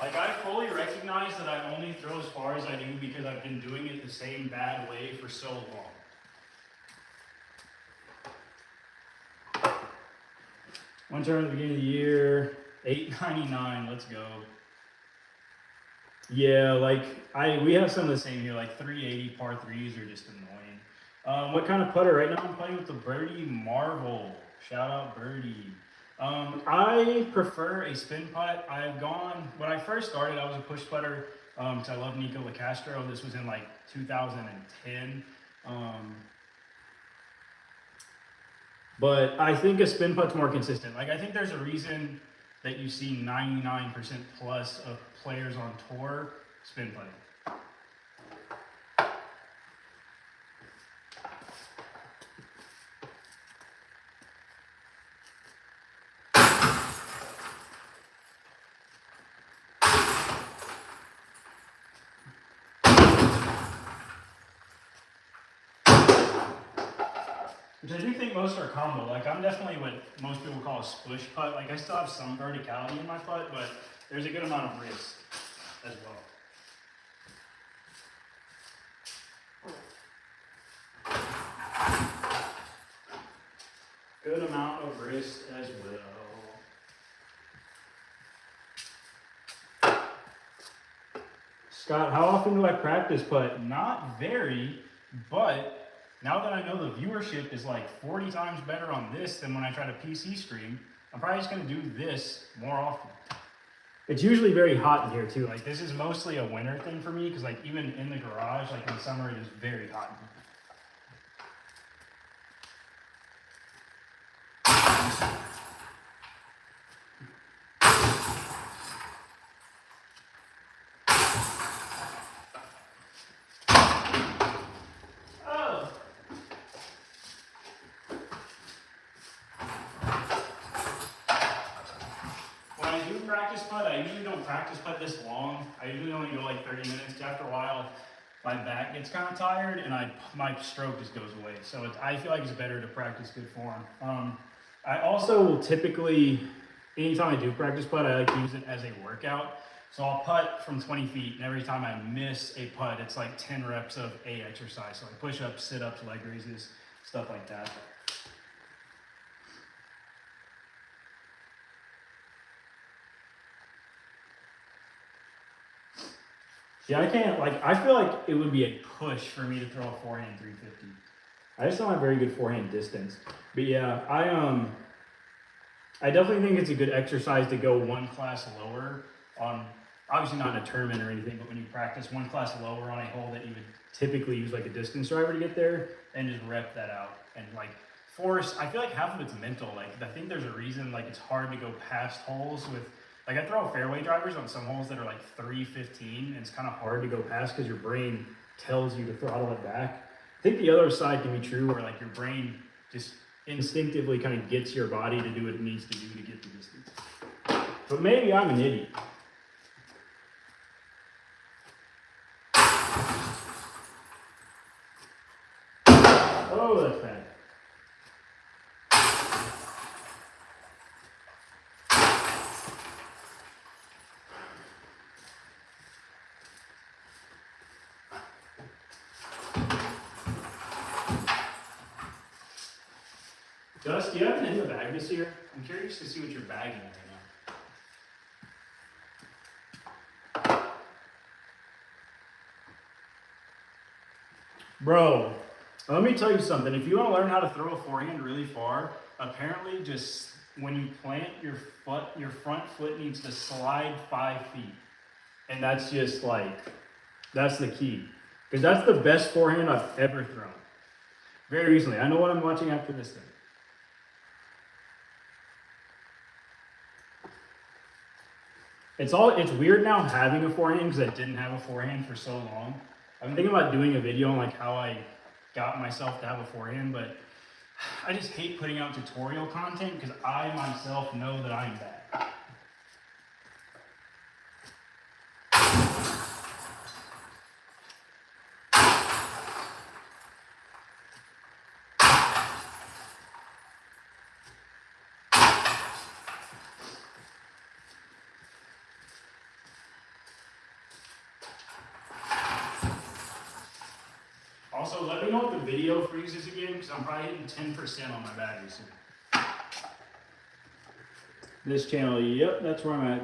Like, I fully recognize that I only throw as far as I do because I've been doing it the same bad way for so long. One turn at the beginning of the year, $8.99, let's go. Yeah, like, we have some of the same here, like 380 par threes are just annoying. What kind of putter? Right now I'm playing with the Birdie Marvel. Shout out Birdie. I prefer a spin putt. When I first started, I was a push putter, because I love Nico LaCastro. This was in like 2010. But I think a spin putt's more consistent. Like, I think there's a reason that you see 99% plus of players on tour spin putting. Because I do think most are combo. Like I'm definitely what most people call a splish putt. Like I still have some verticality in my putt, but there's a good amount of wrist as well. Good amount of wrist as well. Scott, how often do I practice putt? Not very, but now that I know the viewership is like 40 times better on this than when I try to PC stream, I'm probably just gonna do this more often. It's usually very hot in here too. Like this is mostly a winter thing for me because like even in the garage, like in summer it is very hot in here. Practice putt, I usually don't practice putt this long. I usually only go like 30 minutes. After a while, my back gets kind of tired and my stroke just goes away. So I feel like it's better to practice good form. I also will typically, anytime I do practice putt, I like to use it as a workout. So I'll putt from 20 feet, and every time I miss a putt, it's like 10 reps of a exercise. So like push-ups, sit-ups, leg raises, stuff like that. Yeah, I can't, like, I feel like it would be a push for me to throw a forehand 350. I just don't have very good forehand distance. But yeah, I definitely think it's a good exercise to go one class lower on, obviously not in a tournament or anything, but when you practice one class lower on a hole that you would typically use like a distance driver to get there and just rep that out. And like force, I feel like half of it's mental. Like I think there's a reason like it's hard to go past holes with, like I throw fairway drivers on some holes that are like 315 and it's kind of hard to go past because your brain tells you to throttle it back. I think the other side can be true where like your brain just instinctively kind of gets your body to do what it needs to do to get the distance. But maybe I'm an idiot. Oh, that's bad. Gus, do you have an in the bag this year? I'm curious to see what you're bagging right now. Bro, let me tell you something. If you want to learn how to throw a forehand really far, apparently just when you plant your foot, your front foot needs to slide 5 feet. And that's just like, that's the key. Because that's the best forehand I've ever thrown. Very recently. I know what I'm watching after this thing. It's weird now having a forehand because I didn't have a forehand for so long. I've been thinking about doing a video on like how I got myself to have a forehand, but I just hate putting out tutorial content because I myself know that I'm bad. Also, let me know if the video freezes again, because I'm probably hitting 10% on my battery soon. This channel, yep, that's where I'm at.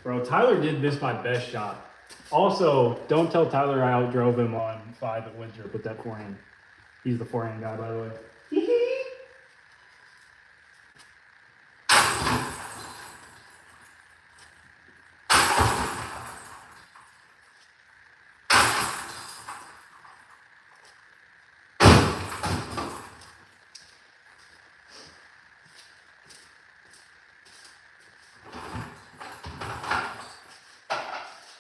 Bro, Tyler did miss my best shot. Also, don't tell Tyler I outdrove him on 5 at Winthrop with that forehand. He's the forehand guy, by the way.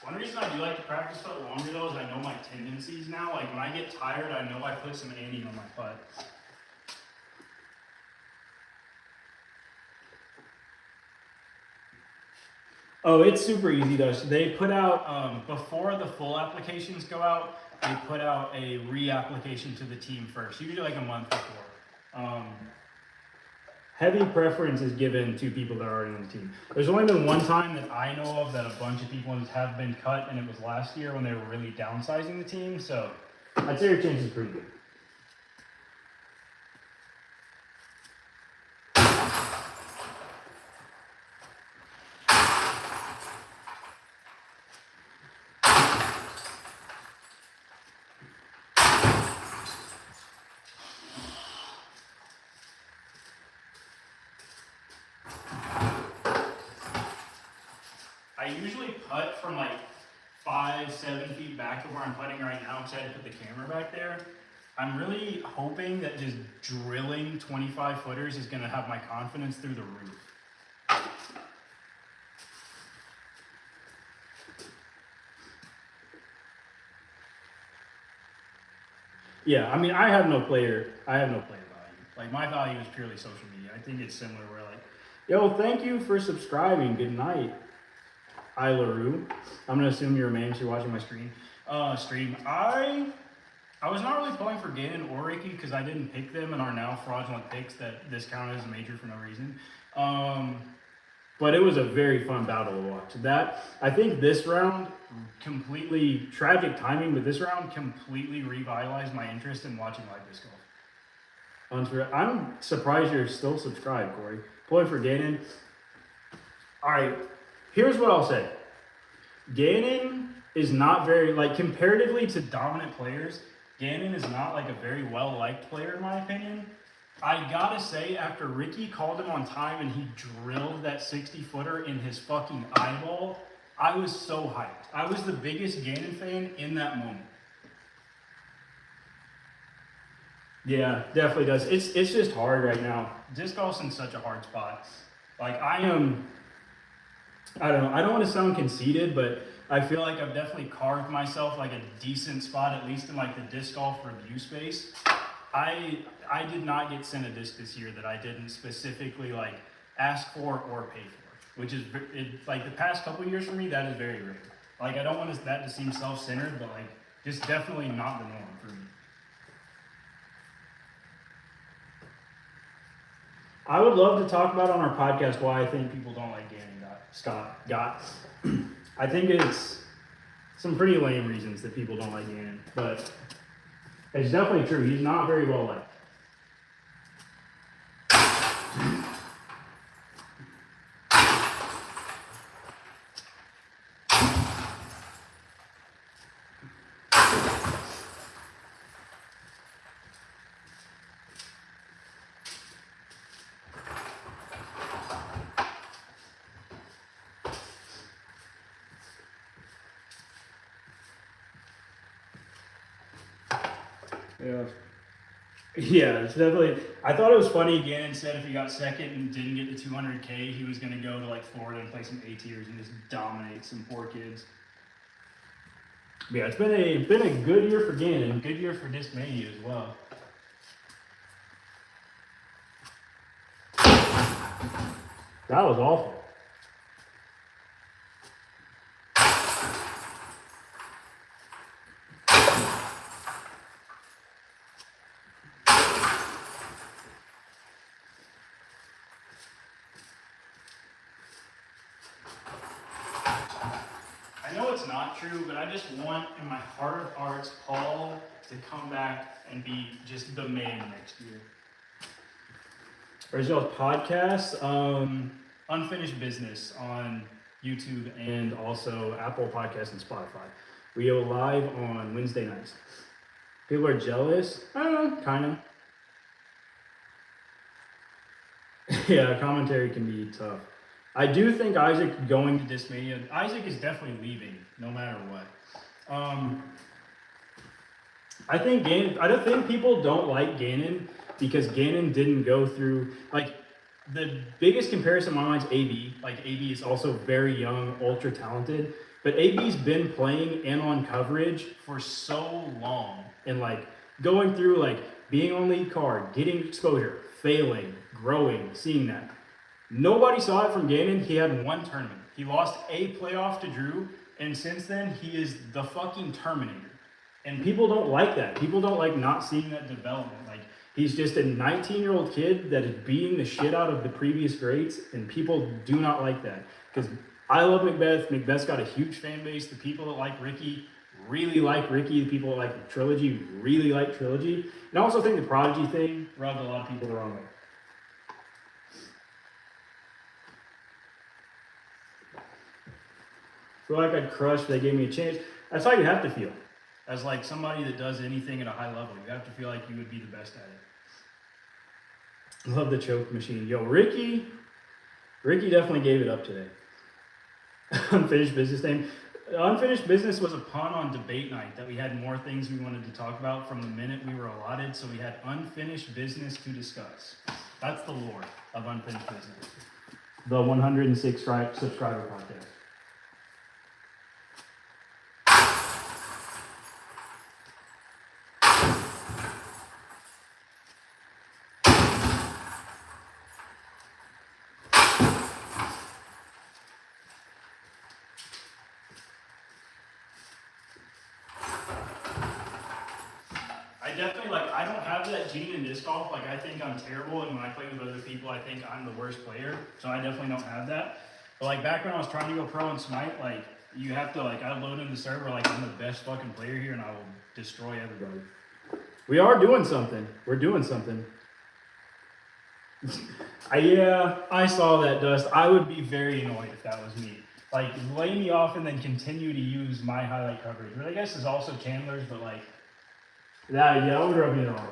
One reason I do like to practice putt longer though is I know my tendencies now. Like when I get tired, I know I put some aiming on my putt. Oh, it's super easy though. So they put out before the full applications go out, they put out a reapplication to the team first, usually like a month before. Heavy preference is given to people that are already on the team. There's only been one time that I know of that a bunch of people have been cut, and it was last year when they were really downsizing the team. So I'd say your chance is pretty good. I usually putt from like 5-7 feet back to where I'm putting right now because I had to put the camera back there. I'm really hoping that just drilling 25 footers is going to have my confidence through the roof. Yeah, I mean, I have no player value. Like, my value is purely social media. I think it's similar where like, yo, thank you for subscribing. Good night. I LaRue. I'm gonna assume you're a man, so you're watching my stream. I was not really pulling for Ganon or Ricky because I didn't pick them and are now fraudulent picks that discounted as a major for no reason. But it was a very fun battle to watch. I think this round completely tragic timing, but this round completely revitalized my interest in watching live disc golf. I'm surprised you're still subscribed, Corey. Pulling for Ganon. All right, here's what I'll say. Ganon is not very, like, comparatively to dominant players, Ganon is not like a very well-liked player in my opinion. I gotta say, after Ricky called him on time and he drilled that 60-footer in his fucking eyeball, I was so hyped. I was the biggest Ganon fan in that moment. Yeah, definitely does. It's just hard right now. Disc golf's in such a hard spot. Like, I don't know, I don't want to sound conceited, but I feel like I've definitely carved myself like a decent spot, at least in like the disc golf review space. I did not get sent a disc this year that I didn't specifically like ask for or pay for, which is like the past couple years for me, that is very rare. Like, I don't want that to seem self-centered, but like just definitely not the norm for me. I would love to talk about on our podcast why I think people don't like Ganon Scott. I think it's some pretty lame reasons that people don't like Ganon, but it's definitely true. He's not very well liked. Yeah. Yeah, it's definitely. I thought it was funny. Ganon said if he got second and didn't get the 200K, he was going to go to like Florida and play some A tiers and just dominate some poor kids. But yeah, it's been a good year for Ganon, good year for Discmania as well. That was awful. I know it's not true, but I just want, in my heart of hearts, Paul to come back and be just the man next year. Original podcast, Unfinished Business on YouTube and also Apple Podcasts and Spotify. We go live on Wednesday nights. People are jealous? Kind of. Yeah, commentary can be tough. I do think Isaac going to Discmania, Isaac is definitely leaving, no matter what. I don't think people don't like Ganon because Ganon didn't go through, like, the biggest comparison in my mind is AB. Like, AB is also very young, ultra talented, but AB's been playing and on coverage for so long, and like going through like being on lead card, getting exposure, failing, growing, seeing that. Nobody saw it from Ganon. He had one tournament. He lost a playoff to Drew, and since then, he is the fucking Terminator. And people don't like that. People don't like not seeing that development. Like, he's just a 19-year-old kid that is beating the shit out of the previous greats, and people do not like that. Because I love Macbeth. Macbeth's got a huge fan base. The people that like Ricky really like Ricky. The people that like the trilogy really like trilogy. And I also think the Prodigy thing rubbed a lot of people the wrong way. I feel like I'd crush if they gave me a chance. That's how you have to feel. As like somebody that does anything at a high level, you have to feel like you would be the best at it. I love the choke machine. Yo, Ricky definitely gave it up today. Unfinished business name. Unfinished business was a pun on debate night that we had more things we wanted to talk about from the minute we were allotted, so we had unfinished business to discuss. That's the lore of Unfinished Business. The 106 subscriber podcast. Definitely, like, I don't have that gene in disc golf. Like, I think I'm terrible, and when I play with other people, I think I'm the worst player. So I definitely don't have that. But like back when I was trying to go pro in Smite, like you have to like I load in the server like I'm the best fucking player here, and I will destroy everybody. We are doing something. We're doing something. Yeah, I saw that, Dust. I would be very annoyed if that was me. Like, lay me off and then continue to use my highlight coverage. But I guess it's also Chandler's, but like. Yeah, that would rub me the wrong way.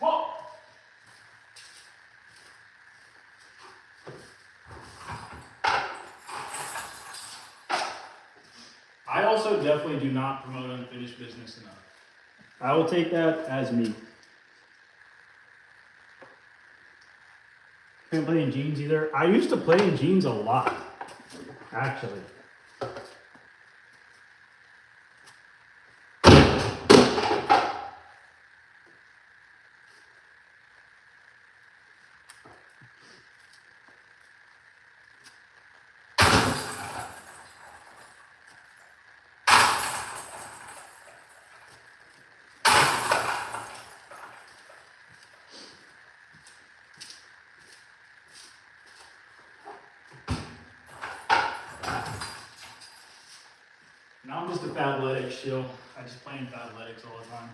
Whoa! I also definitely do not promote unfinished business enough. I will take that as me. Can't play in jeans either. I used to play in jeans a lot, actually. Now I'm just a Fabletics shill. I just play in Fabletics all the time.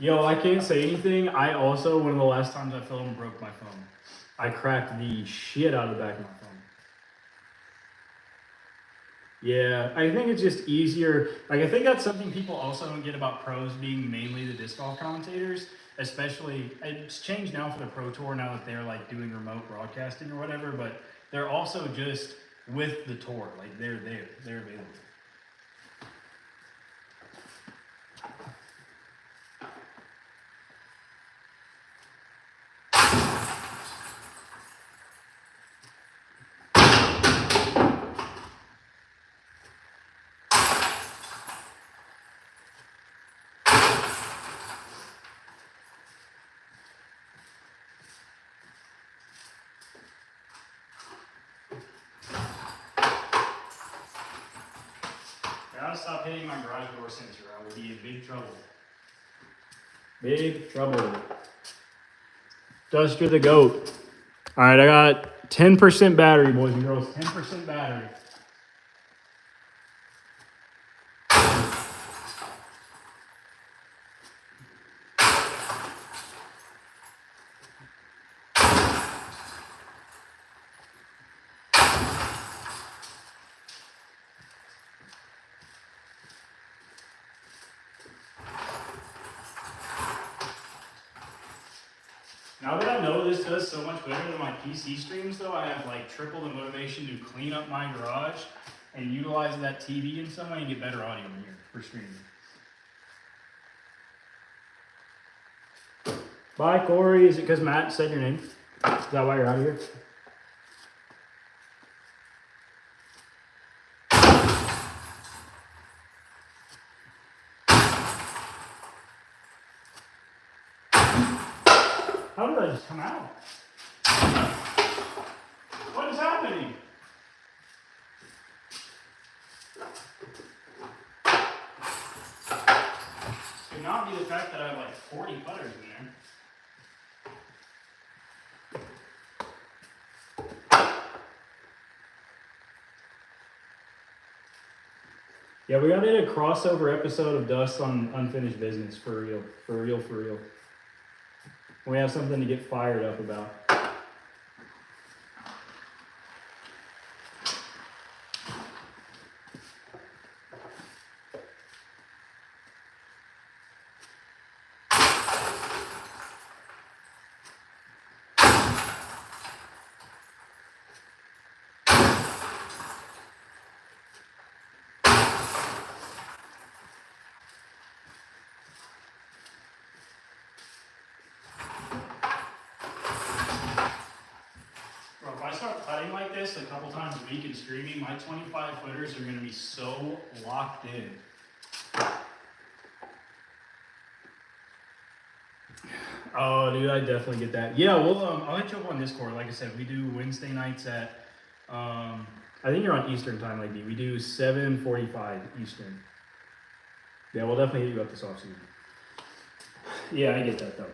Yo, I can't say anything. I also, one of the last times I filmed, broke my phone. I cracked the shit out of the back of my phone. Yeah, I think it's just easier. Like, I think that's something people also don't get about pros being mainly the disc golf commentators, especially, it's changed now for the Pro Tour now that they're like doing remote broadcasting or whatever, but they're also just with the tour. Like, they're there, they're available. I gotta stop hitting my garage door sensor. I will be in big trouble. Big trouble. Dust, you're the GOAT. All right, I got 10% battery, boys and girls. 10% battery. Now that I know this does so much better than my PC streams, though, I have like triple the motivation to clean up my garage and utilize that TV in some way and get better audio in here for streaming. Bye, Corey. Is it because Matt said your name? Is that why you're out of here? How did I just come out? What is happening? Could not be the fact that I have like 40 putters in there. Yeah, we got in a crossover episode of Dust on Unfinished Business, for real, for real, for real. We have something to get fired up about. Bro, if I start putting like this a couple times a week and streaming, my 25 footers are going to be so locked in. Oh, dude, I definitely get that. Yeah, well, I'll hit you up on Discord. Like I said, we do Wednesday nights at, I think you're on Eastern time like me. We do 7:45 Eastern. Yeah, we'll definitely hit you up this offseason. Yeah, I get that, though.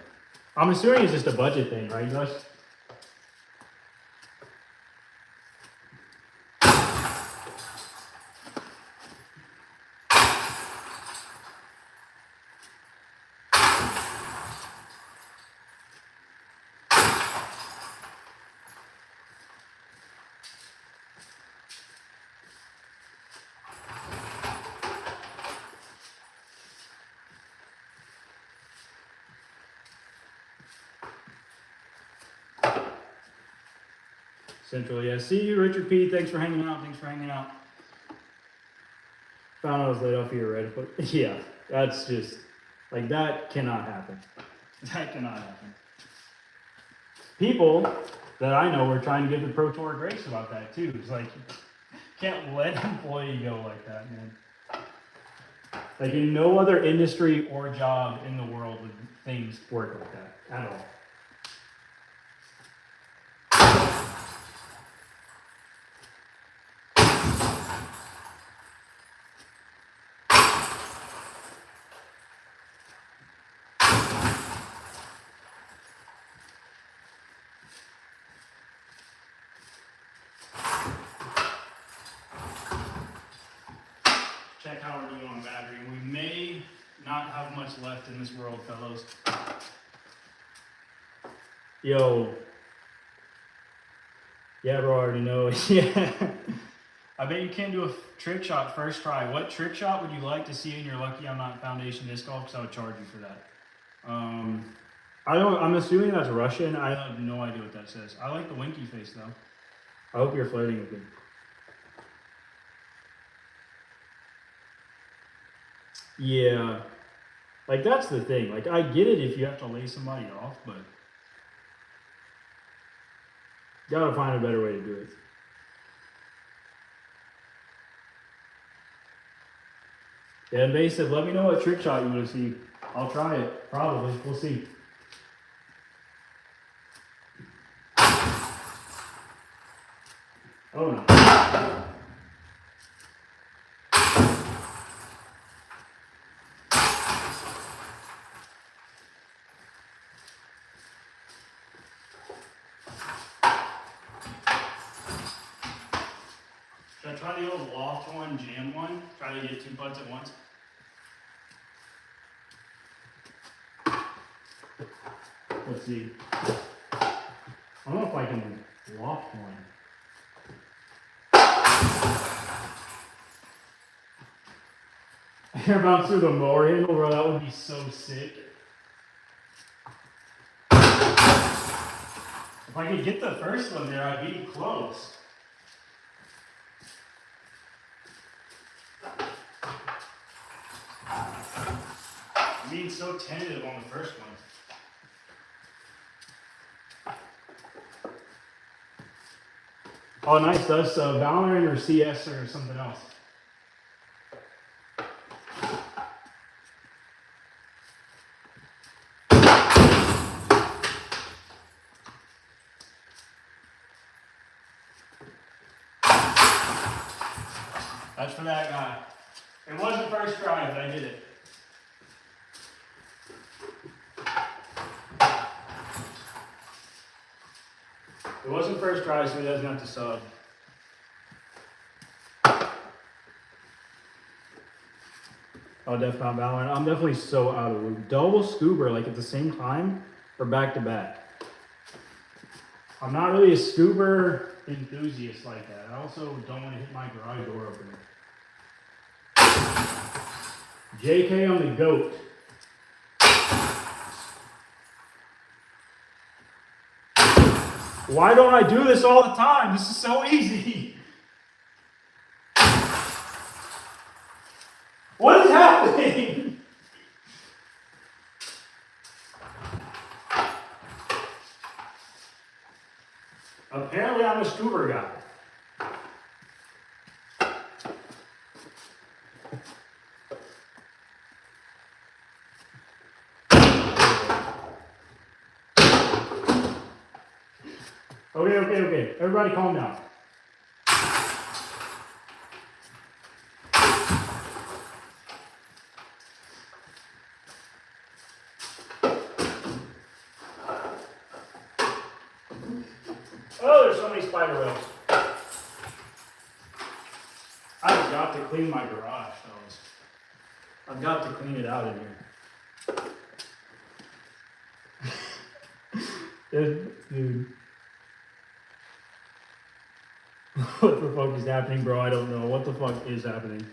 I'm assuming it's just a budget thing, right, Josh? Central, yeah. See you, Richard P. Thanks for hanging out. Thanks for hanging out. Found out I was laid off here, right? But yeah, that's just, like, that cannot happen. That cannot happen. People that I know are trying to give the Pro Tour grace about that, too. It's like, you can't let an employee go like that, man. Like, in no other industry or job in the world would things work like that, at all. Check how we're doing on battery. We may not have much left in this world, fellows. Yo. Yeah, bro, I already know. Yeah. I bet you can't do a trick shot first try. What trick shot would you like to see in your Lucky I'm Not Foundation disc golf? Because I would charge you for that. I'm assuming that's Russian. I have no idea what that says. I like the winky face, though. I hope you're flirting with me. Yeah. Like, that's the thing. Like, I get it if you have to lay somebody off, but you gotta find a better way to do it. Yeah, invasive. Let me know what trick shot you want to see. I'll try it. Probably. We'll see. Oh no. Should I try the old loft one, jam one? Try to get 2 putts at once? Let's see. I don't know if I can loft one. Air bounce through the mower handle, bro, that would be so sick. If I could get the first one there, I'd be close. I'm being so tentative on the first one. Oh, nice. That's Valorant or CS or something else. That's for that guy. It wasn't first try, but I did it. It wasn't first try, so he doesn't have to sub. Oh, definitely not Valorant. I'm definitely so out of the loop. Double scuba, like at the same time, or back to back. I'm not really a scuba enthusiast like that. I also don't want to hit my garage door opener. JK on the goat. Why don't I do this all the time? This is so easy. What is happening? Apparently I'm a scuba guy. Okay. Everybody calm down. Oh, there's so many spider webs. I've got to clean my garage, fellas. I've got to clean it out in here. Dude. What the fuck is happening, bro? I don't know. What the fuck is happening?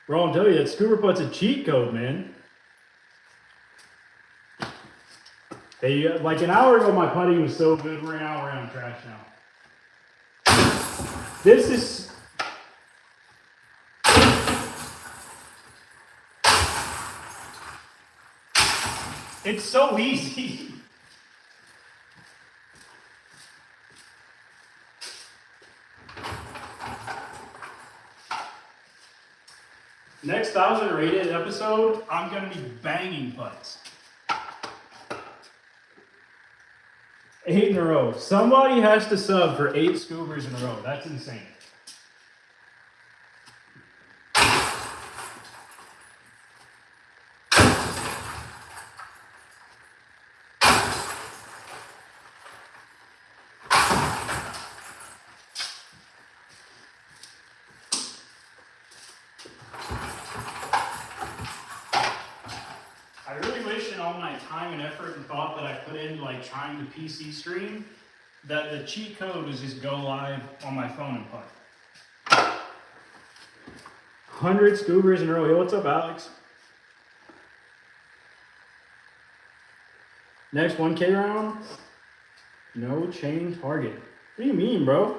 Bro, I'm telling you, that scuba putt's a cheat code, man. Hey, like an hour ago, my putting was so good. We're an hour on trash now. This is... It's so easy. Next 1,000 rated episode, I'm going to be banging putts. 8 in a row. Somebody has to sub for 8 scoobers in a row. That's insane. I really wish in all my time and effort and thought that I put in like trying to PC stream, that the cheat code was just go live on my phone and putt. 100 scoobers in a row. Yo, what's up, Alex? Next 1K round? No chain target. What do you mean, bro?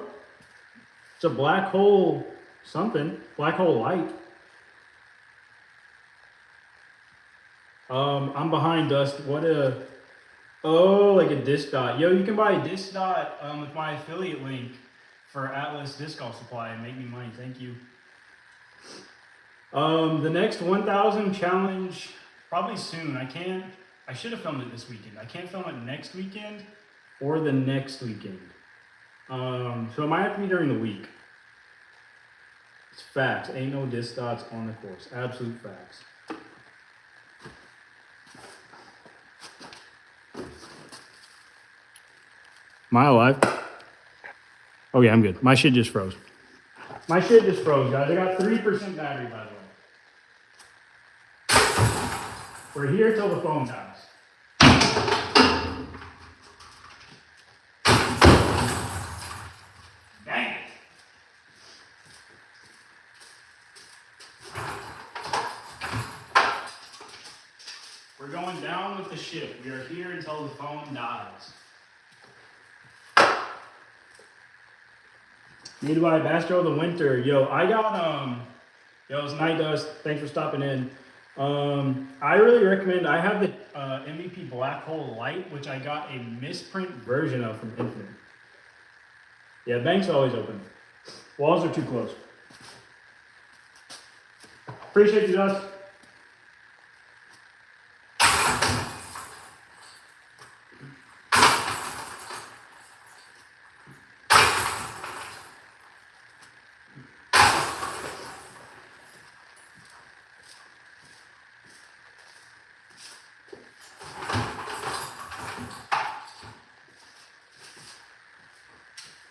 It's a black hole something. Black hole light. I'm behind, Dust. What a... Oh, like a disc dot. Yo, you can buy a disc dot with my affiliate link for Atlas Disc Golf Supply and make me money. Thank you. The next 1,000 challenge, probably soon. I should have filmed it this weekend. I can't film it next weekend or the next weekend. So it might have to be during the week. It's facts. Ain't no disc dots on the course. Absolute facts. Am I alive? Oh yeah, I'm good. My shit just froze. My shit just froze, guys. I got 3% battery, by the way. We're here till the phone dies. Dang it. We're going down with the ship. We are here until the phone dies. Need to buy Bastro of the Winter. Yo, I got, yo, it's Night Dust. Thanks for stopping in. I really recommend, I have the MVP Black Hole Light, which I got a misprint version of from Infinite. Yeah, banks are always open. Walls are too close. Appreciate you, Dust.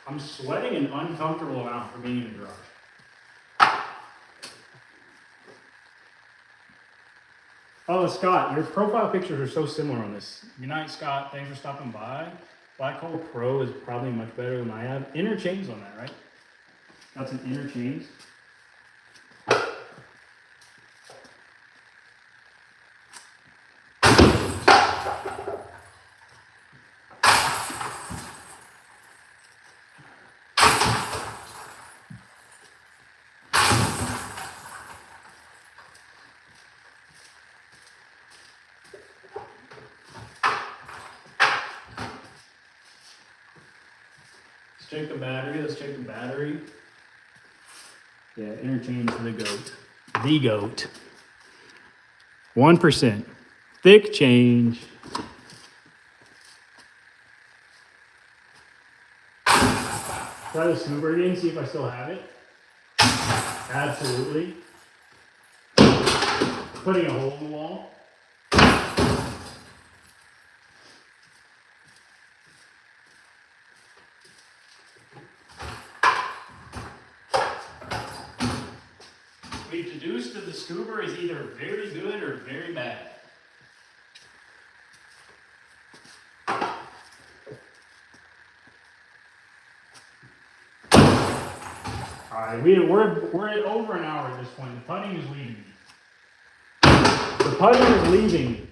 I'm sweating an uncomfortable amount for being in the garage. Oh, Scott, your profile pictures are so similar on this. Good night, Scott. Thanks for stopping by. Black Hole Pro is probably much better than I have. Inner chains on that, right? That's an inner chains. Let's check the battery. Let's check the battery. Yeah, interchange for the goat. The goat. 1%. Thick change. Try the snooper again, see if I still have it. Absolutely. Putting a hole in the wall. We've deduced that the scooper is either very good or very bad. Alright, we're at over an hour at this point. The putting is leaving me. The putter is leaving.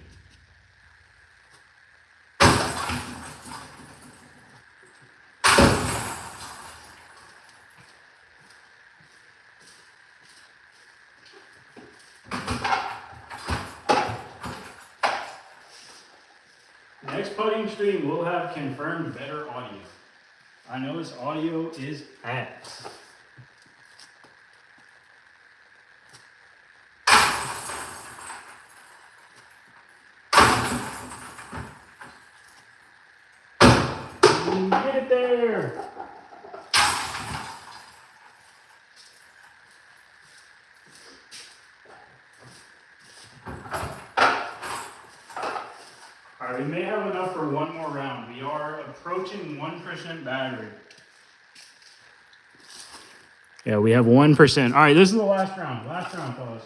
Next putting stream will have confirmed better audio. I know his audio is ass. Get it there! Alright, we may have enough for one more round. We are approaching 1% battery. Yeah, we have 1%. Alright, this is the last round. Last round, fellas.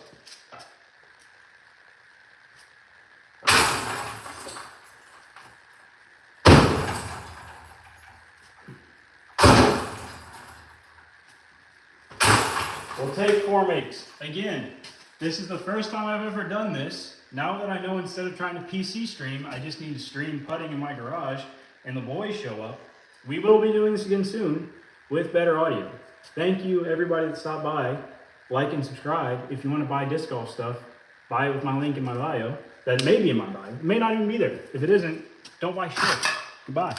We'll take 4 makes. Again, this is the first time I've ever done this. Now that I know instead of trying to PC stream, I just need to stream putting in my garage and the boys show up. We will be doing this again soon with better audio. Thank you everybody that stopped by. Like and subscribe. If you want to buy disc golf stuff, buy it with my link in my bio. That may be in my bio. It may not even be there. If it isn't, don't buy shit. Goodbye.